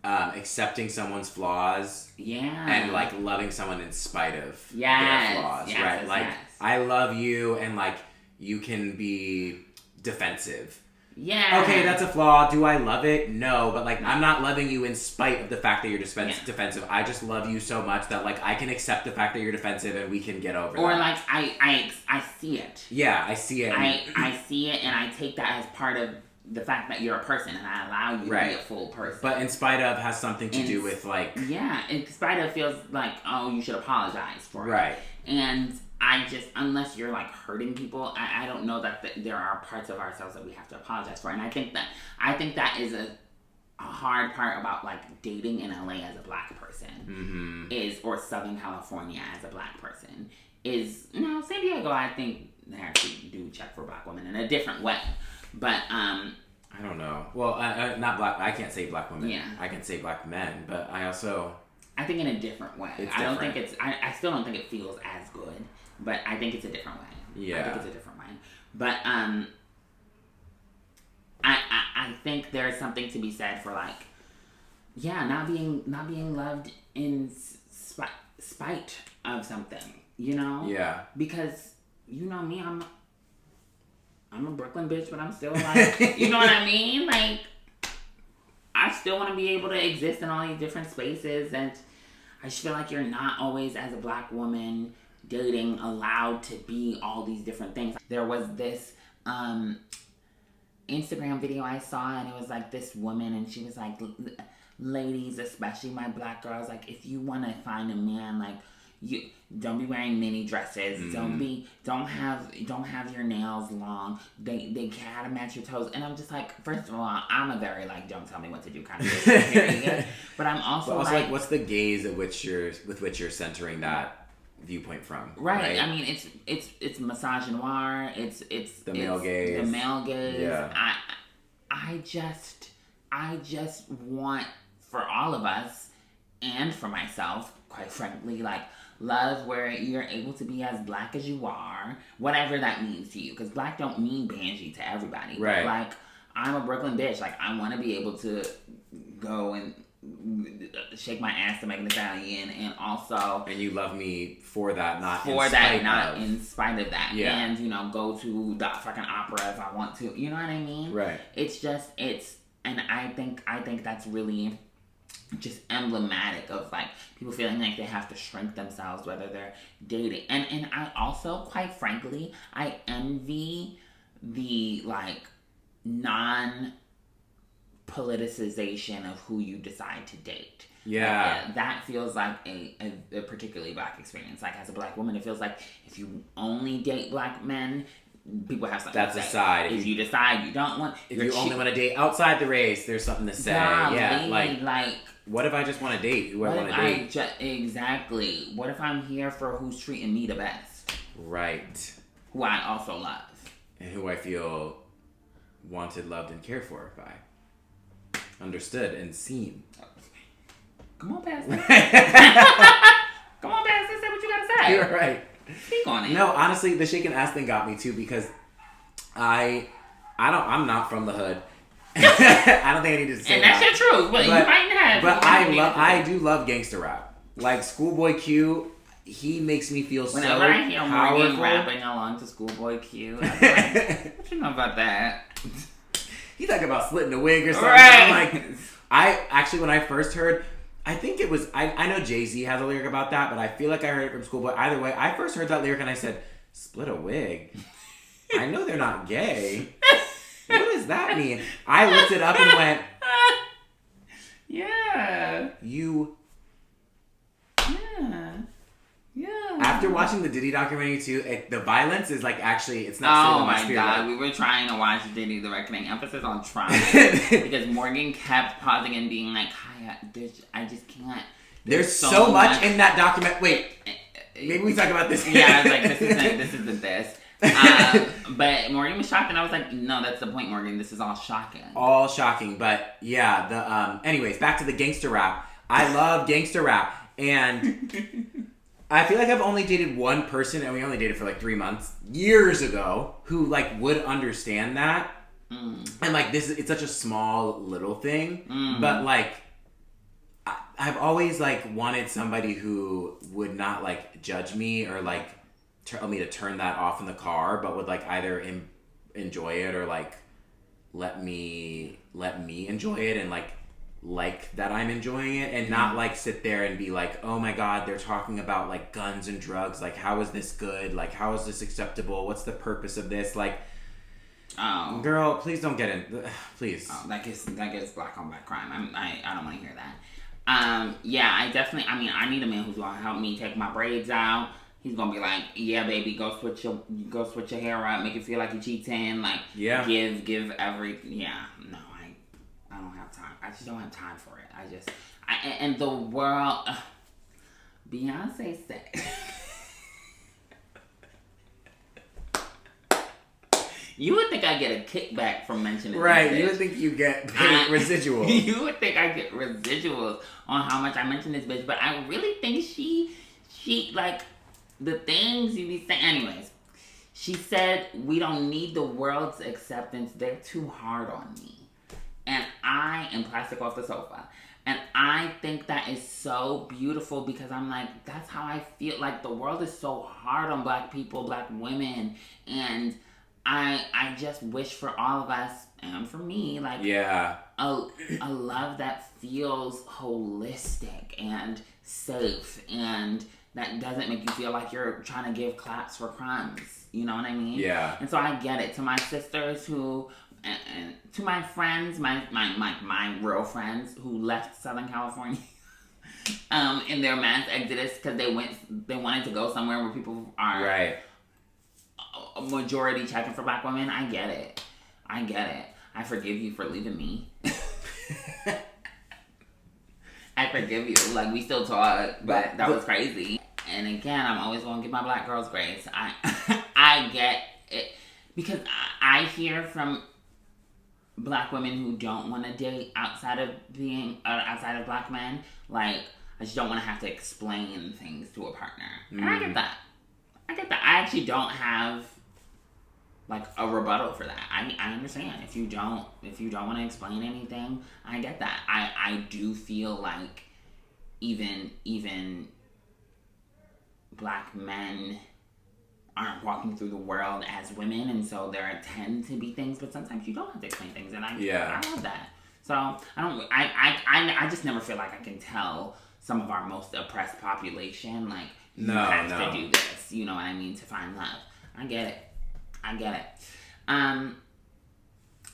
accepting someone's flaws and, like, loving someone in spite of their flaws, right? Like, I love you, and, like, you can be defensive. Yeah. Okay, that's a flaw. Do I love it? No, but like I'm not loving you in spite of the fact that you're defensive. I just love you so much that like I can accept the fact that you're defensive and we can get over that. Or like I see it. Yeah, I see it. I see it, and I take that as part of the fact that you're a person, and I allow you to be a full person. But in spite of has something to do with like in spite of feels like, oh, you should apologize for it. Right. And I just, unless you're like hurting people, I don't know that there are parts of ourselves that we have to apologize for. And I think that is a hard part about like dating in LA as a black person or Southern California as a black person San Diego, I think they actually do check for black women in a different way. But I don't know. Well, not black. I can't say black women. Yeah. I can say black men, but I think in a different way. I still don't think it feels as good. But I think it's a different way. Yeah. I think it's a different way. But I think there's something to be said for like, not being loved in spite of something, you know? Yeah. Because you know me, I'm a Brooklyn bitch, but I'm still like, you know what I mean? Like, I still want to be able to exist in all these different spaces, and I just feel like you're not always, as a black woman dating, allowed to be all these different things. There was this Instagram video I saw, and it was like this woman, and she was like, ladies, especially my black girls, like if you want to find a man, like you don't be wearing mini dresses, don't have your nails long, they gotta match your toes. And I'm just like, first of all, I'm a very like don't tell me what to do kind of person, but I'm also like what's the gaze with which you're centering that viewpoint from? Right. I mean, it's misogynoir. It's the male gaze. The male gaze. Yeah. I just I just want for all of us and for myself, quite frankly, like love where you're able to be as black as you are, whatever that means to you. Because black don't mean banshee to everybody. Right. Like, I'm a Brooklyn bitch. Like, I want to be able to go and shake my ass to Megan Thee Stallion, and also... And you love me for that, not in spite of that. Yeah. And, you know, go to the fucking opera if I want to. You know what I mean? Right. And I think that's really just emblematic of, like, people feeling like they have to shrink themselves whether they're dating. And I also, quite frankly, I envy the, like, non-politicization of who you decide to date. Yeah. Like, that feels like a particularly black experience. Like, as a black woman, it feels like if you only date black men, people have something to say. That's a side. If you decide you don't want... If you only want to date outside the race, there's something to say. Yeah, like... What if I just want to date who I want to date? Exactly. What if I'm here for who's treating me the best? Right. Who I also love. And who I feel wanted, loved, and cared for by. Understood and seen. Come on, Pastor. Come on, Pastor. Say what you gotta say. You're right. Speak on it. No, honestly, the shaking ass thing got me too because I'm not from the hood. I don't think I need to say that. And that's your truth, but you might have. But I do love gangster rap. Like Schoolboy Q, he makes me feel Whenever so I hear powerful. Morgan rapping along to Schoolboy Q, I'm like, what you know about that? He talking about slitting the wig or something. Right. I'm like, when I first heard, I think it was, I know Jay-Z has a lyric about that, but I feel like I heard it from Schoolboy. Either way, I first heard that lyric and I said, split a wig? I know they're not gay. What does that mean? I looked it up and went, yeah. After watching the Diddy documentary too, the violence is like actually, it's not. Oh my god, we were trying to watch Diddy the Reckoning. Emphasis on trying because Morgan kept pausing and being like, "Hi, I just can't." There's so much in that document. Wait, maybe we talk about this. Yeah, I was like, this isn't this. But Morgan was shocked, and I was like, no, that's the point, Morgan. This is all shocking. All shocking, but yeah. Anyways, back to the gangster rap. I love gangster rap, and I feel like I've only dated one person, and we only dated for like 3 months years ago, who like would understand that. And like it's such a small little thing, but like I've always like wanted somebody who would not like judge me or like tell me to turn that off in the car, but would like either enjoy it or like let me enjoy it and like that I'm enjoying it, and not like sit there and be like, oh my god, they're talking about like guns and drugs, like how is this good, like how is this acceptable, what's the purpose of this, like, oh girl, please don't get in, please. Oh, that gets black on black crime. I don't want to hear that. Yeah, I need a man who's gonna help me take my braids out. He's gonna be like, yeah, baby, go switch your hair up, make it feel like you're cheating, like, yeah, give every, yeah, no, I don't have time. I just don't have time for it. And the world, Beyonce said, you would think I get a kickback from mentioning this. Right, you would think you get residuals. You would think I get residuals on how much I mention this bitch, but I really think she like, the things you be saying. Anyways, she said, we don't need the world's acceptance. They're too hard on me. And I am plastic off the sofa. And I think that is so beautiful because I'm like, that's how I feel. Like, the world is so hard on black people, black women. And I just wish for all of us, and for me, like, yeah, a love that feels holistic and safe, and that doesn't make you feel like you're trying to give claps for crumbs. You know what I mean? Yeah. And so I get it. To my sisters who, and to my friends, my real friends who left Southern California in their mass exodus because they wanted to go somewhere where people are right, a majority checking for black women. I get it. I forgive you for leaving me. I forgive you. Like, we still talk, but that was crazy. And again, I'm always going to give my black girls grace. I get it. Because I hear from black women who don't want to date outside of black men. Like, I just don't want to have to explain things to a partner. And I get that. I actually don't have like a rebuttal for that. I understand if you don't want to explain anything. I get that. I do feel like even black men aren't walking through the world as women, and so there tend to be things, but sometimes you don't have to explain things, and I love that. So I just never feel like I can tell some of our most oppressed population, like, you have to do this, you know what I mean, to find love. I get it.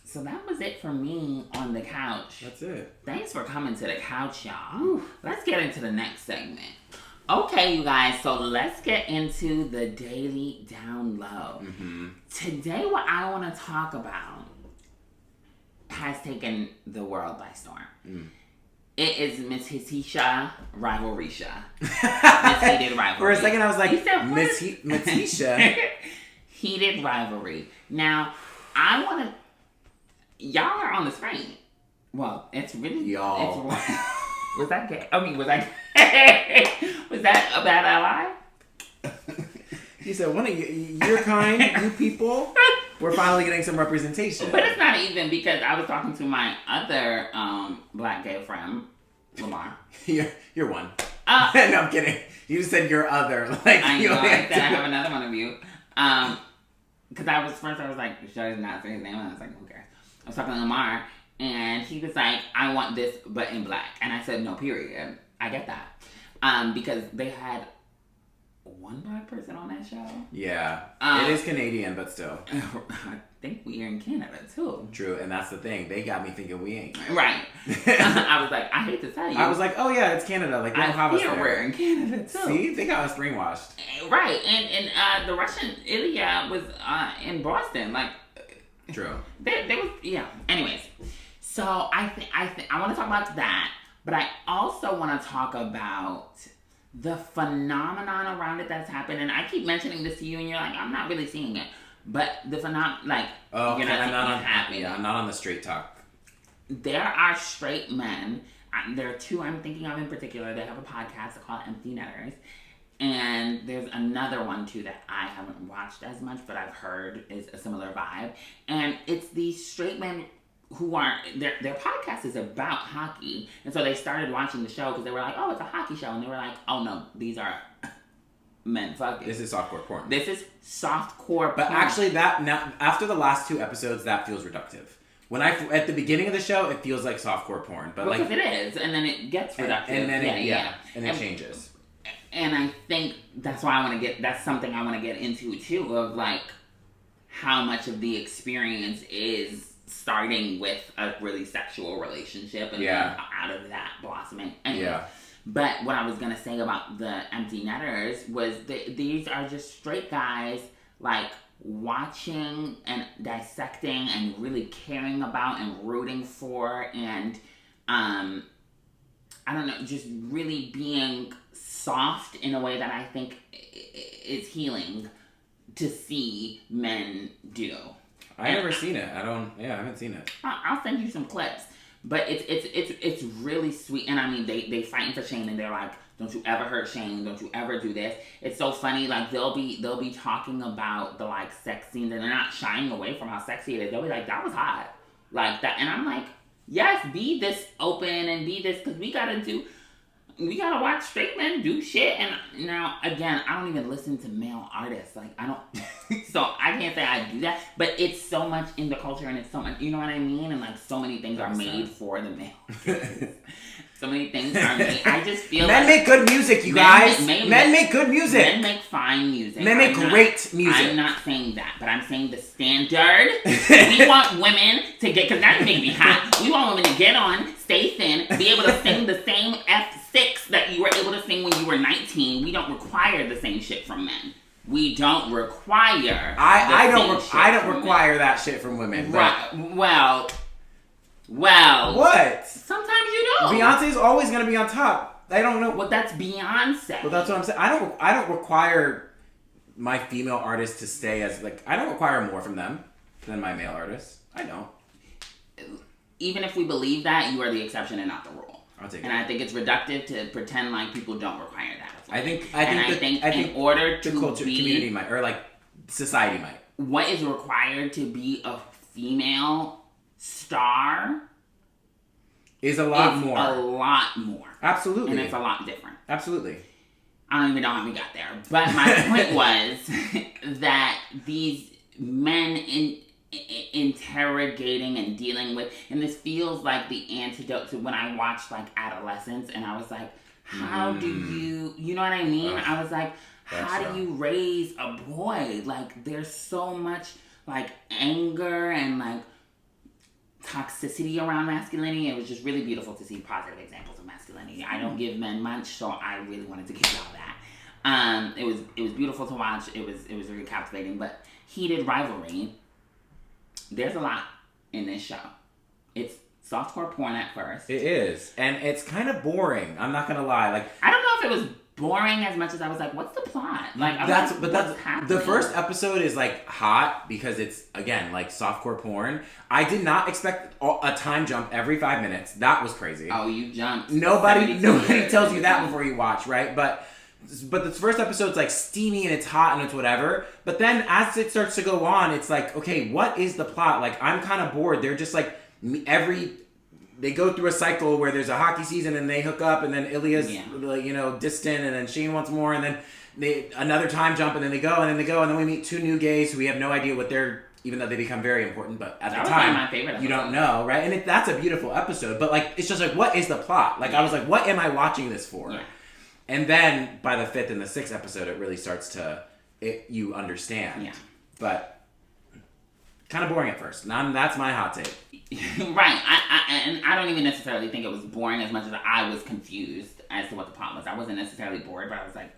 So that was it for me on the couch. That's it. Thanks for coming to the couch, y'all. Ooh. Let's get into the next segment. Okay, you guys, so let's get into the Daily Down Low. Mm-hmm. Today, what I want to talk about has taken the world by storm. Mm. It is Miss Heated Rivalry. Miss Heated Rivalry. For a second, I was like, Miss Heated. Heated Rivalry. Now, I want to... Y'all are on the screen. Well, it's really... Y'all. Was that gay? I mean, was that gay? Was that a bad ally? He said, one of your kind, you people, we're finally getting some representation. But it's not even because I was talking to my other black gay friend, Lamar. You're one. No, I'm kidding. You just said your other. Like, I know, I said I have another one of you. Because I was like, should I not say his name? And I was like, who cares? I was talking to Lamar, and he was like, I want this, but in black. And I said, no, period. I get that. Because they had one black person on that show. Yeah. It is Canadian, but still. I think we are in Canada, too. True, and that's the thing. They got me thinking we ain't. Right. I was like, I hate to tell you. I was like, oh yeah, it's Canada. Like, they don't have us there. We're in Canada, too. See? They got us brainwashed. Right. And the Russian Ilya was in Boston. Like... True. There was, yeah. Anyways, so I want to talk about that, but I also want to talk about the phenomenon around it that's happened. And I keep mentioning this to you, and you're like, I'm not really seeing it. But the phenomenon, like, you're not seeing it happening. Yeah, I'm not on the straight talk. There are straight men. There are two I'm thinking of in particular. They have a podcast called Empty Netters. And there's another one, too, that I haven't watched as much, but I've heard is a similar vibe. And it's these straight men who are... Their podcast is about hockey. And so they started watching the show because they were like, oh, it's a hockey show. And they were like, oh, no, these are men fucking. This is softcore porn. This is softcore porn. But actually, now after the last two episodes, that feels reductive. At the beginning of the show, it feels like softcore porn. But because it is. And then it gets reductive. And then it changes. And I think that's why that's something I want to get into too, of like how much of the experience is starting with a really sexual relationship and then out of that blossoming. Anyway, but what I was going to say about the Empty Netters was these are just straight guys like watching and dissecting and really caring about and rooting for and I don't know, just really being soft in a way that I think is healing to see men do. I've never seen it. I haven't seen it. I'll send you some clips. But it's really sweet. And I mean, they fighting for Shane and they're like, don't you ever hurt Shane, don't you ever do this. It's so funny, like they'll be talking about the like sex scenes and they're not shying away from how sexy it is. They'll be like, that was hot. Like that, and I'm like, yes, be this open and be this, because we gotta watch straight men do shit. And now, again, I don't even listen to male artists. Like, I don't, so I can't say I do that, but it's so much in the culture and it's so much, you know what I mean? And like, so many things are made for the male. So many things are made. I just feel men make good music, you guys. Men make good music. Men make fine music. Men make great music. I'm not saying that, but I'm saying the standard. We want women to get, because that's making me hot. We want women to get on, stay thin, be able to sing the same F6 that you were able to sing when you were 19. We don't require the same shit from men. We don't require. I don't require that shit from women. Right. Well. What? Sometimes you don't. Beyonce's always gonna be on top. I don't know. Well, that's Beyonce. Well, that's what I'm saying. I don't require my female artists to stay as like. I don't require more from them than my male artists. I don't. even if we believe that, you are the exception and not the rule. I'll take and it. I think it's reductive to pretend like people don't require that. I think in order to the culture, be, community might, or like society might. What is required to be a female star is a lot more. A lot more. Absolutely. And it's a lot different. Absolutely. I don't even know how we got there. But my point was that these men interrogating and dealing with, and this feels like the antidote to when I watched like Adolescence, and I was like, how do you know what I mean? I was like, how do you raise a boy? Like, there's so much like anger and like toxicity around masculinity. It was just really beautiful to see positive examples of masculinity. I don't give men much, so I really wanted to give y'all that. It was beautiful to watch. It was really captivating. But Heated Rivalry, there's a lot in this show. It's softcore porn at first. It is, and it's kind of boring. I'm not gonna lie. Like, I don't know if it was boring as much as I was like, what's the plot? Like, that's happening? The first episode is like hot because it's, again, like softcore porn. I did not expect a time jump every 5 minutes. That was crazy. Oh, you jumped. Nobody tells you that before you watch, right? But the first episode's like steamy and it's hot and it's whatever. But then as it starts to go on, it's like, okay, what is the plot? Like, I'm kind of bored. They're just like they go through a cycle where there's a hockey season and they hook up, and then Ilya's distant, and then Shane wants more, and then another time jump, and then they go, and then we meet two new gays who we have no idea what they're, even though they become very important, but at the time my favorite you don't know, right? And that's a beautiful episode, but like, it's just like, what is the plot? Like, I was like, what am I watching this for? Yeah. And then by the 5th and the 6th episode, it really starts to you understand. Yeah. But kind of boring at first. That's my hot take. Right. I don't even necessarily think it was boring as much as I was confused as to what the plot was. I wasn't necessarily bored, but I was like,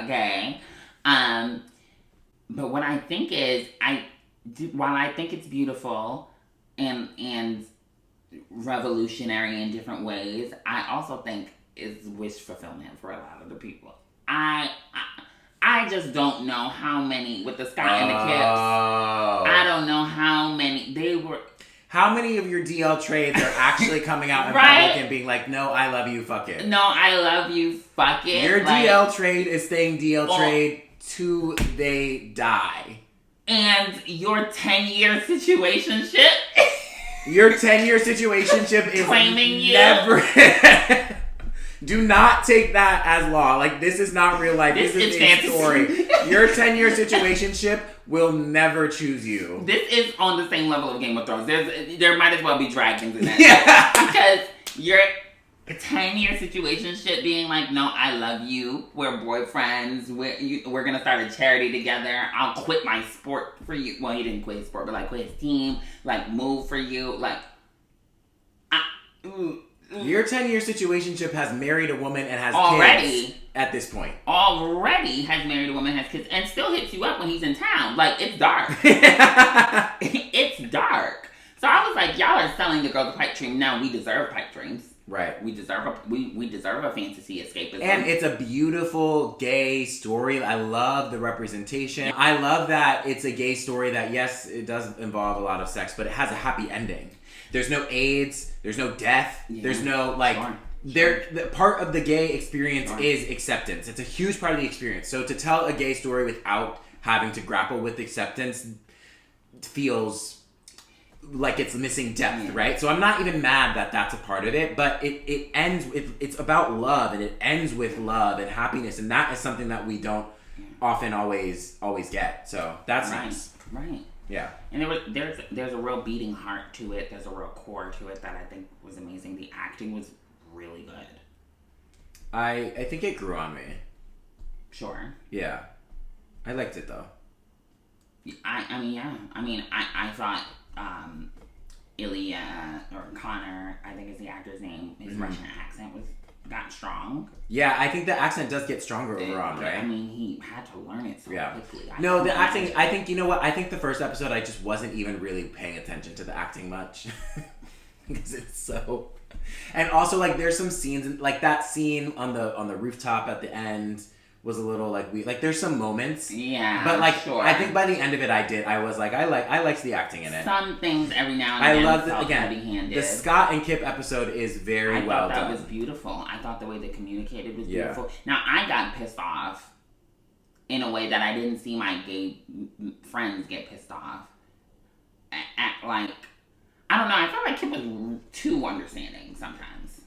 okay. But what I think is, while I think it's beautiful and revolutionary in different ways, I also think it's wish fulfillment for a lot of the people. I just don't know how many, with the Scott and the Kips, I don't know how many they were. How many of your DL trades are actually coming out in right? public and being like, no, I love you, fuck it. No, I love you, fuck it. Your DL trade is staying DL trade till they die. And your 10-year situationship? Your 10-year situationship is claiming you? Never... Do not take that as law. Like, this is not real life. This is a story. Your 10-year situationship will never choose you. This is on the same level of Game of Thrones. There might as well be dragons in that. Yeah. Because your 10-year situationship being like, no, I love you. We're boyfriends. We're going to start a charity together. I'll quit my sport for you. Well, he didn't quit his sport, but like quit his team. Like, move for you. Like, your 10-year situationship has married a woman and has kids at this point. Already has married a woman, has kids, and still hits you up when he's in town. Like, it's dark. It's dark. So I was like, y'all are selling the girls a pipe dream. Now we deserve pipe dreams. Right. We deserve a fantasy escapism. And it's a beautiful gay story. I love the representation. I love that it's a gay story that, yes, it does involve a lot of sex, but it has a happy ending. There's no AIDS. There's no death. Yeah. There's no, like... Sure. The part of the gay experience is acceptance. It's a huge part of the experience. So to tell a gay story without having to grapple with acceptance feels like it's missing depth, right? So I'm not even mad that that's a part of it, but it ends... It's about love, and it ends with love and happiness, and that is something that we don't often always get. So that's nice. Right. Yeah. And there's a real beating heart to it. There's a real core to it that I think was amazing. The acting was really good. I think it grew on me. Sure. Yeah. I liked it though. I thought Ilya or Connor, I think is the actor's name, his Russian accent got strong. Yeah, I think the accent does get stronger overall, right? I mean, he had to learn it so quickly. No, the acting, I think, you know what? I think the first episode, I just wasn't even really paying attention to the acting much. Because it's so... And also, like, there's some scenes, like that scene on the rooftop at the end was a little like we like. There's some moments, yeah, but like sure. I think by the end of it, I was like, I liked the acting in it. Some things every now and again. I loved it again. Heavy-handed. The Scott and Kip episode is very well done. I thought that was beautiful. I thought the way they communicated was beautiful. Now I got pissed off in a way that I didn't see my gay friends get pissed off. At like, I don't know. I felt like Kip was too understanding sometimes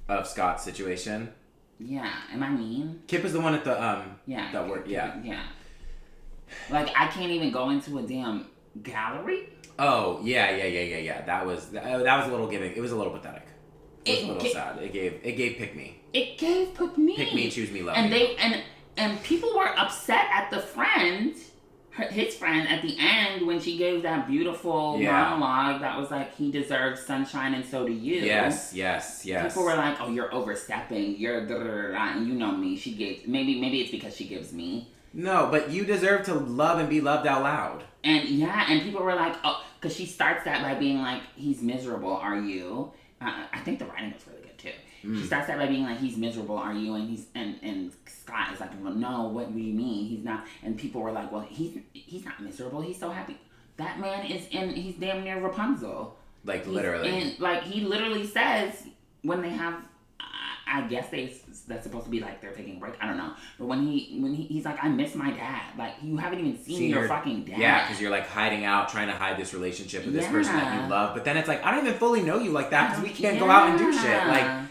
of Scott's situation. Yeah, am I mean? Kip is the one at the that work. Yeah. Like I can't even go into a damn gallery. Oh yeah. That was a little giving. It was a little pathetic. It was a little sad. It gave pick me. It gave pick me. Pick me, choose me, love and me. And people were upset at the friend, his friend, at the end when she gave that beautiful monologue that was like, he deserves sunshine and so do you. Yes. People were like, oh, you're overstepping. You're and you know me. She gave maybe it's because she gives me. No, but you deserve to love and be loved out loud. And people were like, oh, because she starts that by being like, he's miserable, are you? I think the writing was really good too. She starts that by being like, he's miserable, are you? And and Scott is like, well, no, what do you mean? He's not. And people were like, well, he's not miserable. He's so happy. That man he's damn near Rapunzel. Like literally. And like he literally says when they have, I guess that's supposed to be like they're taking a break. I don't know. But when he's like, I miss my dad. Like you haven't even seen your fucking dad. Yeah, because you're like hiding out, trying to hide this relationship with this person that you love. But then it's like, I don't even fully know you like that because we can't go out and do shit. Like.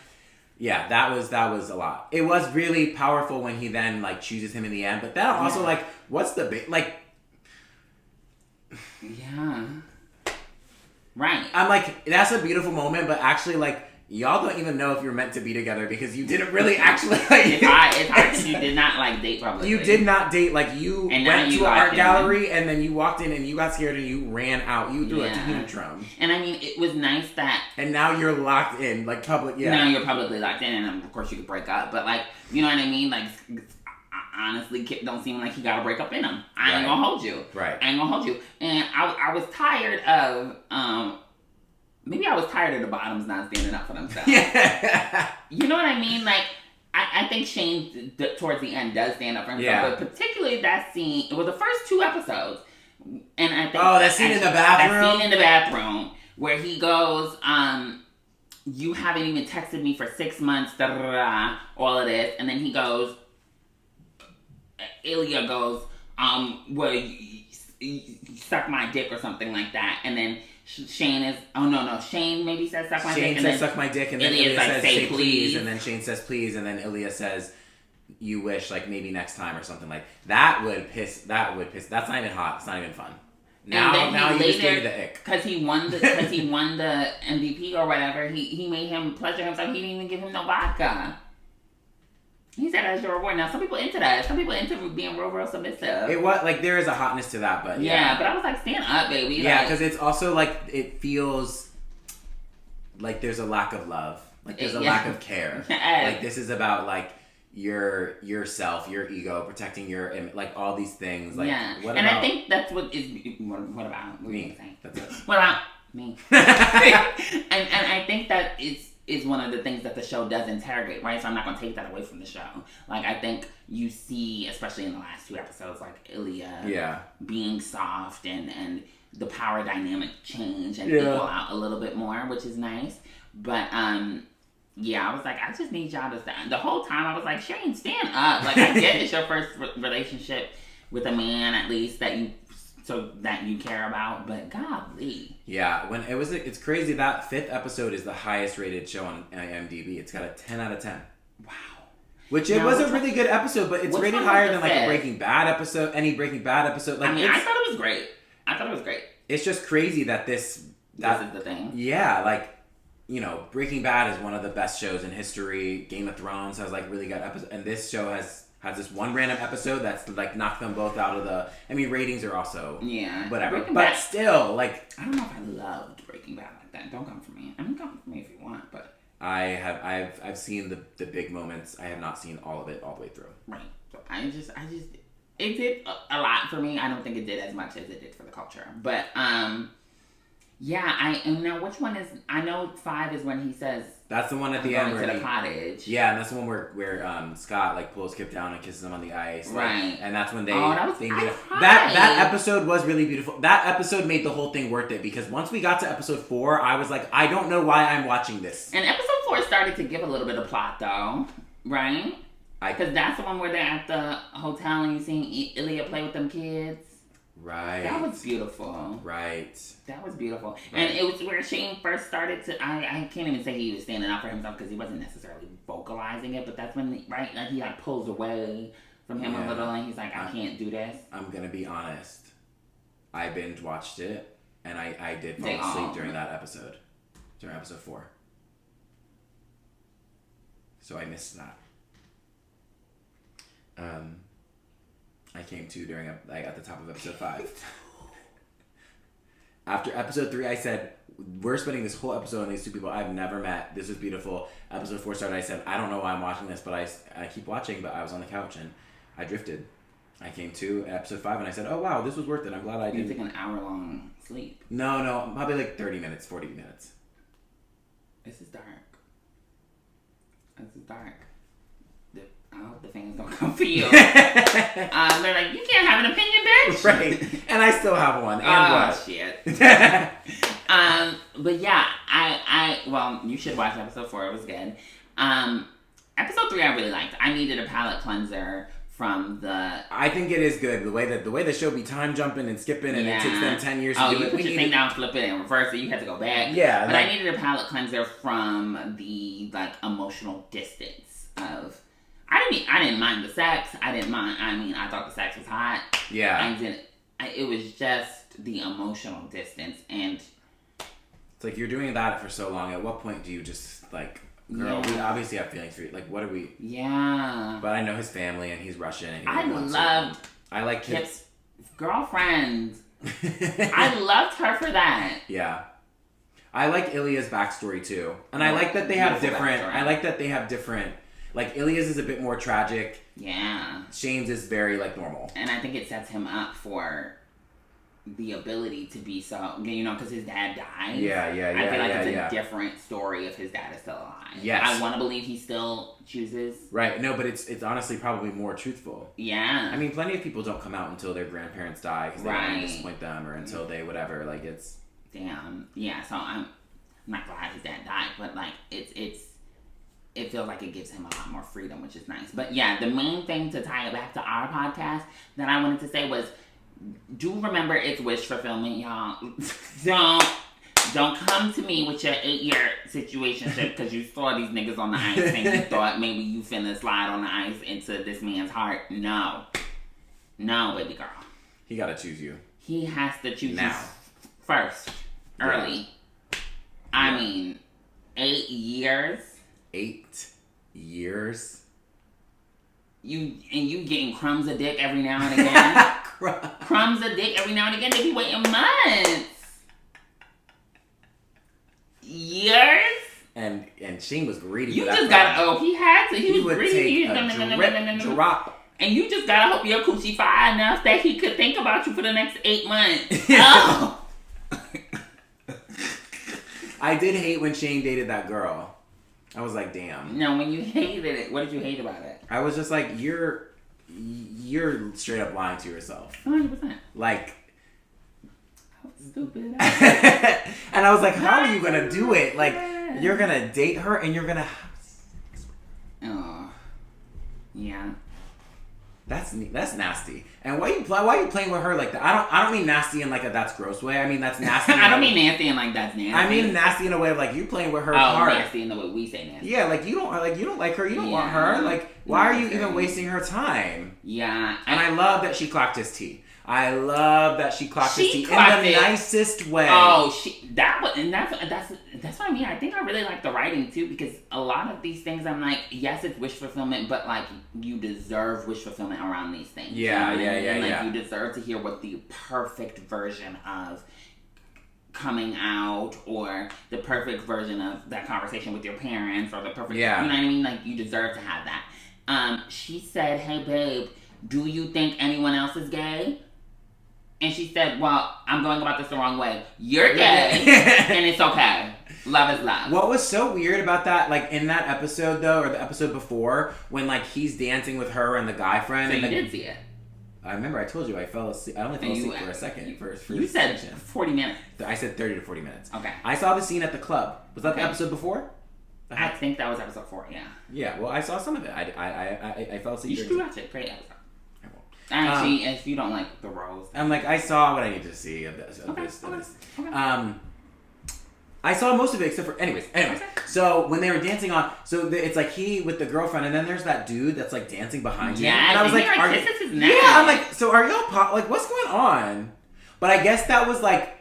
Yeah, that was a lot. It was really powerful when he then like chooses him in the end, but then also like, what's the big like? Yeah, right. I'm like, that's a beautiful moment, but actually like, y'all don't even know if you're meant to be together because you didn't really actually like. It's hard because you did not like date publicly. You did not date like you went to an art gallery and then you walked in and you got scared and you ran out. You threw a tantrum. And I mean, it was nice that. And now you're locked in, like public. Yeah. Now you're publicly locked in, and of course you could break up. But like, you know what I mean? Like, honestly, Kip don't seem like he got a break up in him. I ain't gonna hold you. Right. I ain't gonna hold you. And I was tired of maybe I was tired of the bottoms not standing up for themselves. Yeah. You know what I mean? Like, I think Shane, towards the end, does stand up for himself. But particularly that scene, it was the first 2 episodes. And I think... Oh, that scene in the bathroom? That scene in the bathroom, where he goes, you haven't even texted me for 6 months, all of this. And then he goes, Ilya goes, well, you suck my dick or something like that. And then... Shane is, Shane maybe says suck my dick. Shane says suck my dick, and then Ilya says say please, and then Shane says please, and then Ilya says you wish, like maybe next time or something like that. Would piss. That's not even hot. It's not even fun. Now you just gave me the ick. Because he won the MVP or whatever. He made him pleasure himself. He didn't even give him no vodka. He said as your reward. Now, some people into that. Some people into being real submissive. It was, like, there is a hotness to that, but yeah. But I was like, stand up, baby. Yeah, because it's also, like, it feels like there's a lack of love. Like, there's a lack of care. Like, this is about, like, yourself, your ego, protecting your, like, all these things. Like, what and about... I think that's what is, what about? What me. That's it. What about me? and I think that is one of the things that the show does interrogate, right? So I'm not going to take that away from the show. Like, I think you see, especially in the last 2 episodes, like, Ilya being soft and the power dynamic change and equal out a little bit more, which is nice. But, I was like, I just need y'all to stand. The whole time I was like, Shane, stand up. Like, I get it's your first relationship with a man, at least, that you care about, but golly. Yeah, it's crazy that 5th episode is the highest rated show on IMDb. It's got a 10 out of 10. Wow. Which it was a really good episode, but it's rated higher than like a Breaking Bad episode, any Breaking Bad episode. Like, I thought it was great. It's just crazy that this is the thing. Yeah, like, you know, Breaking Bad is one of the best shows in history. Game of Thrones has like really good episodes, and this show has this one random episode that's like knocked them both out of the. I mean, ratings are also whatever, but still, like, I don't know if I loved Breaking Bad like that. Don't come for me. I mean, come for me if you want, but I've seen the big moments. I have not seen all of it all the way through. Right. So I just it did a lot for me. I don't think it did as much as it did for the culture, but Yeah, and now which one is? I know 5 is when he says. That's the one at the end where to the cottage. Yeah, and that's the one where Scott like pulls Kip down and kisses him on the ice. Like, right. And that's when they they made that episode was really beautiful. That episode made the whole thing worth it because once we got to episode 4, I was like, I don't know why I'm watching this. And episode 4 started to give a little bit of plot though, right? Because that's the one where they're at the hotel and you seeing Ilya play with them kids. Right. That was beautiful. Right. That was beautiful. Right. And it was where Shane first started to, I can't even say he was standing up for himself because he wasn't necessarily vocalizing it, but that's when, right, like he like pulls away from him a little and he's like, I can't do this. I'm going to be honest. I binge watched it and I did fall asleep during that episode. During episode 4. So I missed that. I came to during at the top of episode 5. After episode 3, I said, we're spending this whole episode on these 2 people I've never met. This is beautiful. Episode 4 started, I said, I don't know why I'm watching this, but I keep watching, but I was on the couch and I drifted. I came to episode 5 and I said, oh wow, this was worth it. I'm glad I did. You took an hour-long sleep. No, probably like 30 minutes, 40 minutes. This is dark. I hope the fans don't come for you. They're like, you can't have an opinion, bitch. Right. And I still have one. And what? Shit. But yeah, well, you should watch episode 4. It was good. Episode 3 I really liked. I needed a palate cleanser from the... I think it is good. The way the show be time jumping and skipping and it takes them 10 years to do it. You put your thing down, flip it, and reverse it. You had to go back. Yeah. But I needed a palate cleanser from the like emotional distance of... I didn't mind the sex. I thought the sex was hot. Yeah. It was just the emotional distance. And it's like you're doing that for so long. At what point do you just like, girl, we obviously have feelings for you. Like, what are we? Yeah. But I know his family and he's Russian. And I like Kip's girlfriend. I loved her for that. Yeah. I like Ilya's backstory too. And I like that they have different... Like, Ilya's is a bit more tragic. Yeah. Shane's is very, like, normal. And I think it sets him up for the ability to be so... You know, because his dad died. Yeah. I feel like it's a different story if his dad is still alive. Yes. I want to believe he still chooses. Right. No, but it's honestly probably more truthful. Yeah. I mean, plenty of people don't come out until their grandparents die because they don't want to disappoint them or until they whatever. Like, it's... Damn. Yeah, so I'm not glad his dad died, but, like, it feels like it gives him a lot more freedom, which is nice. But yeah, the main thing to tie it back to our podcast that I wanted to say was, do remember it's wish fulfillment, y'all. Don't come to me with your 8-year situationship because you saw these niggas on the ice and you thought maybe you finna slide on the ice into this man's heart. No, baby girl. He gotta choose you. He has to choose now. You first, early. Yeah. I mean, 8 years. 8 years. You getting crumbs of dick every now and again. Crumbs of dick every now and again. They be waiting months. Years. And Shane was greedy. You just gotta. He had to. He was greedy. Drop. And you just gotta hope your coochie fire enough that he could think about you for the next 8 months. Oh. I did hate when Shane dated that girl. I was like, damn. No, when you hated it, what did you hate about it? I was just like, you're straight up lying to yourself. 100%. Like, stupid. And I was like, how are you gonna do it? Like, you're gonna date her and you're gonna. Oh, yeah. That's nasty. And why are you playing with her like that? I don't mean nasty in like a that's gross way. I mean that's nasty. I don't mean nasty in like that's nasty. I mean nasty in a way of like you playing with her hard. Nasty in the way we say nasty. Yeah, like you don't like her. You don't want her. Like why are you even wasting her time? Yeah. And I love that she clocked his tea. I love that she clocked his tea in the nicest way. Oh, that's what I mean. I think I really like the writing too because a lot of these things I'm like, yes, it's wish fulfillment, but like you deserve wish fulfillment around these things. Yeah, you know yeah. You deserve to hear what the perfect version of coming out or the perfect version of that conversation with your parents or the perfect, you know what I mean? Like you deserve to have that. She said, "Hey babe, do you think anyone else is gay?" and she said, well, I'm going about this the wrong way. You're gay, and it's okay. Love is love. What was so weird about that, like in that episode though, or the episode before, when like he's dancing with her and the guy friend. So and you did see it. I remember I told you I fell asleep. I only fell asleep for a second. You said 40 minutes. I said 30 to 40 minutes. Okay. I saw the scene at the club. Was that the episode before? I think that was episode 4, yeah. Yeah, well, I saw some of it. I fell asleep. You should watch it. Great episode. I won't. Actually, if you don't like the roles. I'm like, I saw what I need to see of this. Okay. I saw most of it except for... Anyways. So, when they were dancing on... So, it's like he with the girlfriend, and then there's that dude that's like dancing behind you. Yeah, and I was like... kisses his neck. Yeah, I'm like, so are y'all... Like, what's going on? But I guess that was like...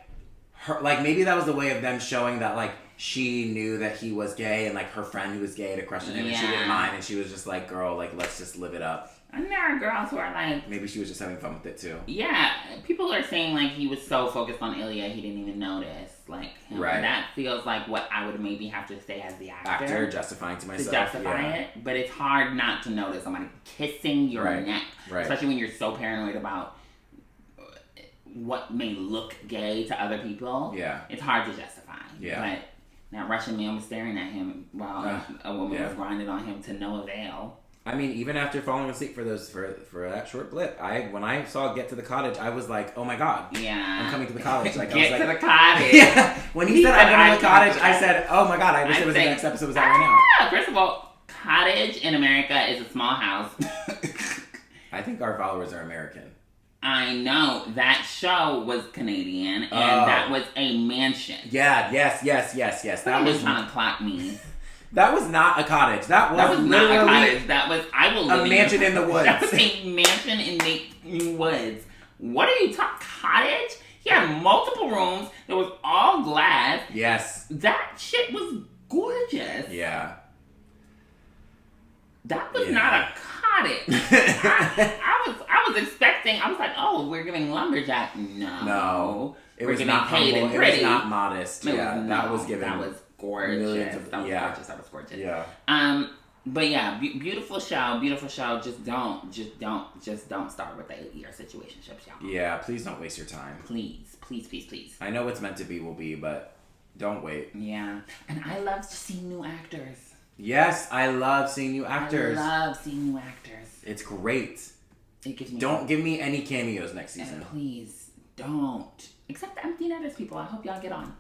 her. Like, maybe that was the way of them showing that like... She knew that he was gay, and like her friend who was gay had a crush on him, and she didn't mind, and she was just like, girl, like, let's just live it up. And there are girls who are like... Maybe she was just having fun with it too. Yeah, people are saying like he was so focused on Ilya he didn't even notice like him. Right. And that feels like what I would maybe have to say as the Actor justifying to myself. To justify it. But it's hard not to notice somebody kissing your neck. Right. Especially when you're so paranoid about what may look gay to other people. Yeah. It's hard to justify. Yeah. But that Russian man was staring at him while a woman was grinding on him to no avail. I mean, even after falling asleep for that short blip, when I saw Get to the Cottage, I was like, oh my god, I'm coming to the cottage. Like, Get to the cottage. Yeah. When he said I'm going to the cottage, I said, oh my god, I wish it was the next episode was out right now. First of all, cottage in America is a small house. I think our followers are American. I know. That show was Canadian, and that was a mansion. Yeah, yes. That was trying to clock me. That was not a cottage. That was not a cottage. That was a mansion in the woods. That was a mansion in the woods. What are you talking? Cottage? He had multiple rooms. It was all glass. Yes. That shit was gorgeous. Yeah. That was not a cottage. I was expecting. I was like, oh, we're giving lumberjack. No. It was not humble. It was not modest. That was given. That was gorgeous. That was gorgeous. Yeah. But yeah, beautiful show. Just don't start with the 8-year situationships, y'all. Yeah, please don't waste your time. Please. I know what's meant to be will be, but don't wait. Yeah, and I love to see new actors. Yes, I love seeing new actors. It's great. It gives me don't give me any cameos next season. And please don't. Except the empty netters people. I hope y'all get on.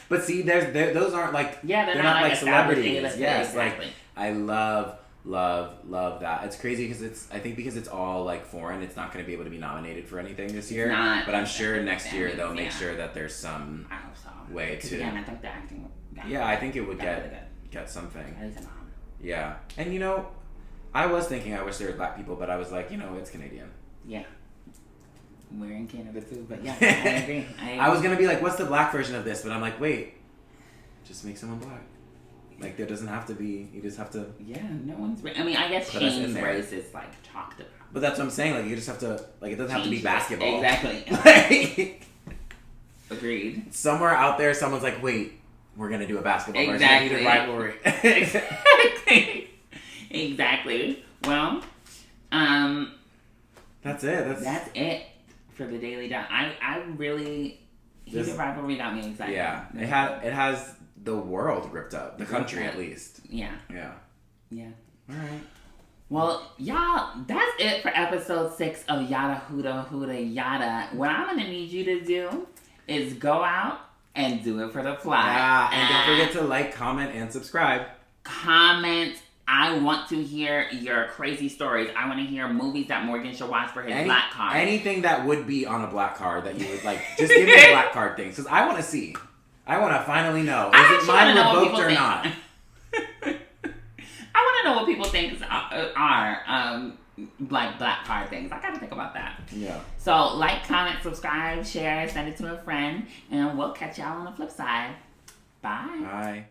But see, those aren't like they're not like celebrities. Yes, exactly. Like I love that. It's crazy because I think because it's all like foreign, it's not going to be able to be nominated for anything this year. But I'm sure next year they'll make sure that there's some way to. Yeah, I think the acting. Yeah, I think it would get something. At least an honor. Yeah, and I was thinking I wish there were black people, but I was like, it's Canadian. Yeah. We're in Canada too, but yeah, I agree. I was gonna be like, what's the black version of this? But I'm like, wait, just make someone black. Like there doesn't have to be. You just have to. Yeah, no one's. I mean, I guess Shane's race is like talked about. But that's what I'm saying. Like you just have to. Like it doesn't have to be basketball. Exactly. Agreed. Somewhere out there, someone's like, wait, we're gonna do a basketball version of Heated Rivalry. Exactly. Well, that's it. That's it for the Daily Dot. I really Heated Rivalry got me excited. Yeah, it has the world gripped up, the country at least. Yeah. All right. Well, y'all, that's it for episode 6 of Yada Huda Huda Yada. What I'm gonna need you to do is go out and do it for the fly. Yeah, and don't forget to like, comment, and subscribe. Comment. I want to hear your crazy stories. I want to hear movies that Morgan should watch for his black card. Anything that would be on a black card that you would like. Just give me the black card things. Because I want to see. I want to finally know. Is it mine revoked or not? I want to know what people think are black card things. I got to think about that. Yeah. So like, comment, subscribe, share, send it to a friend. And we'll catch y'all on the flip side. Bye. Bye.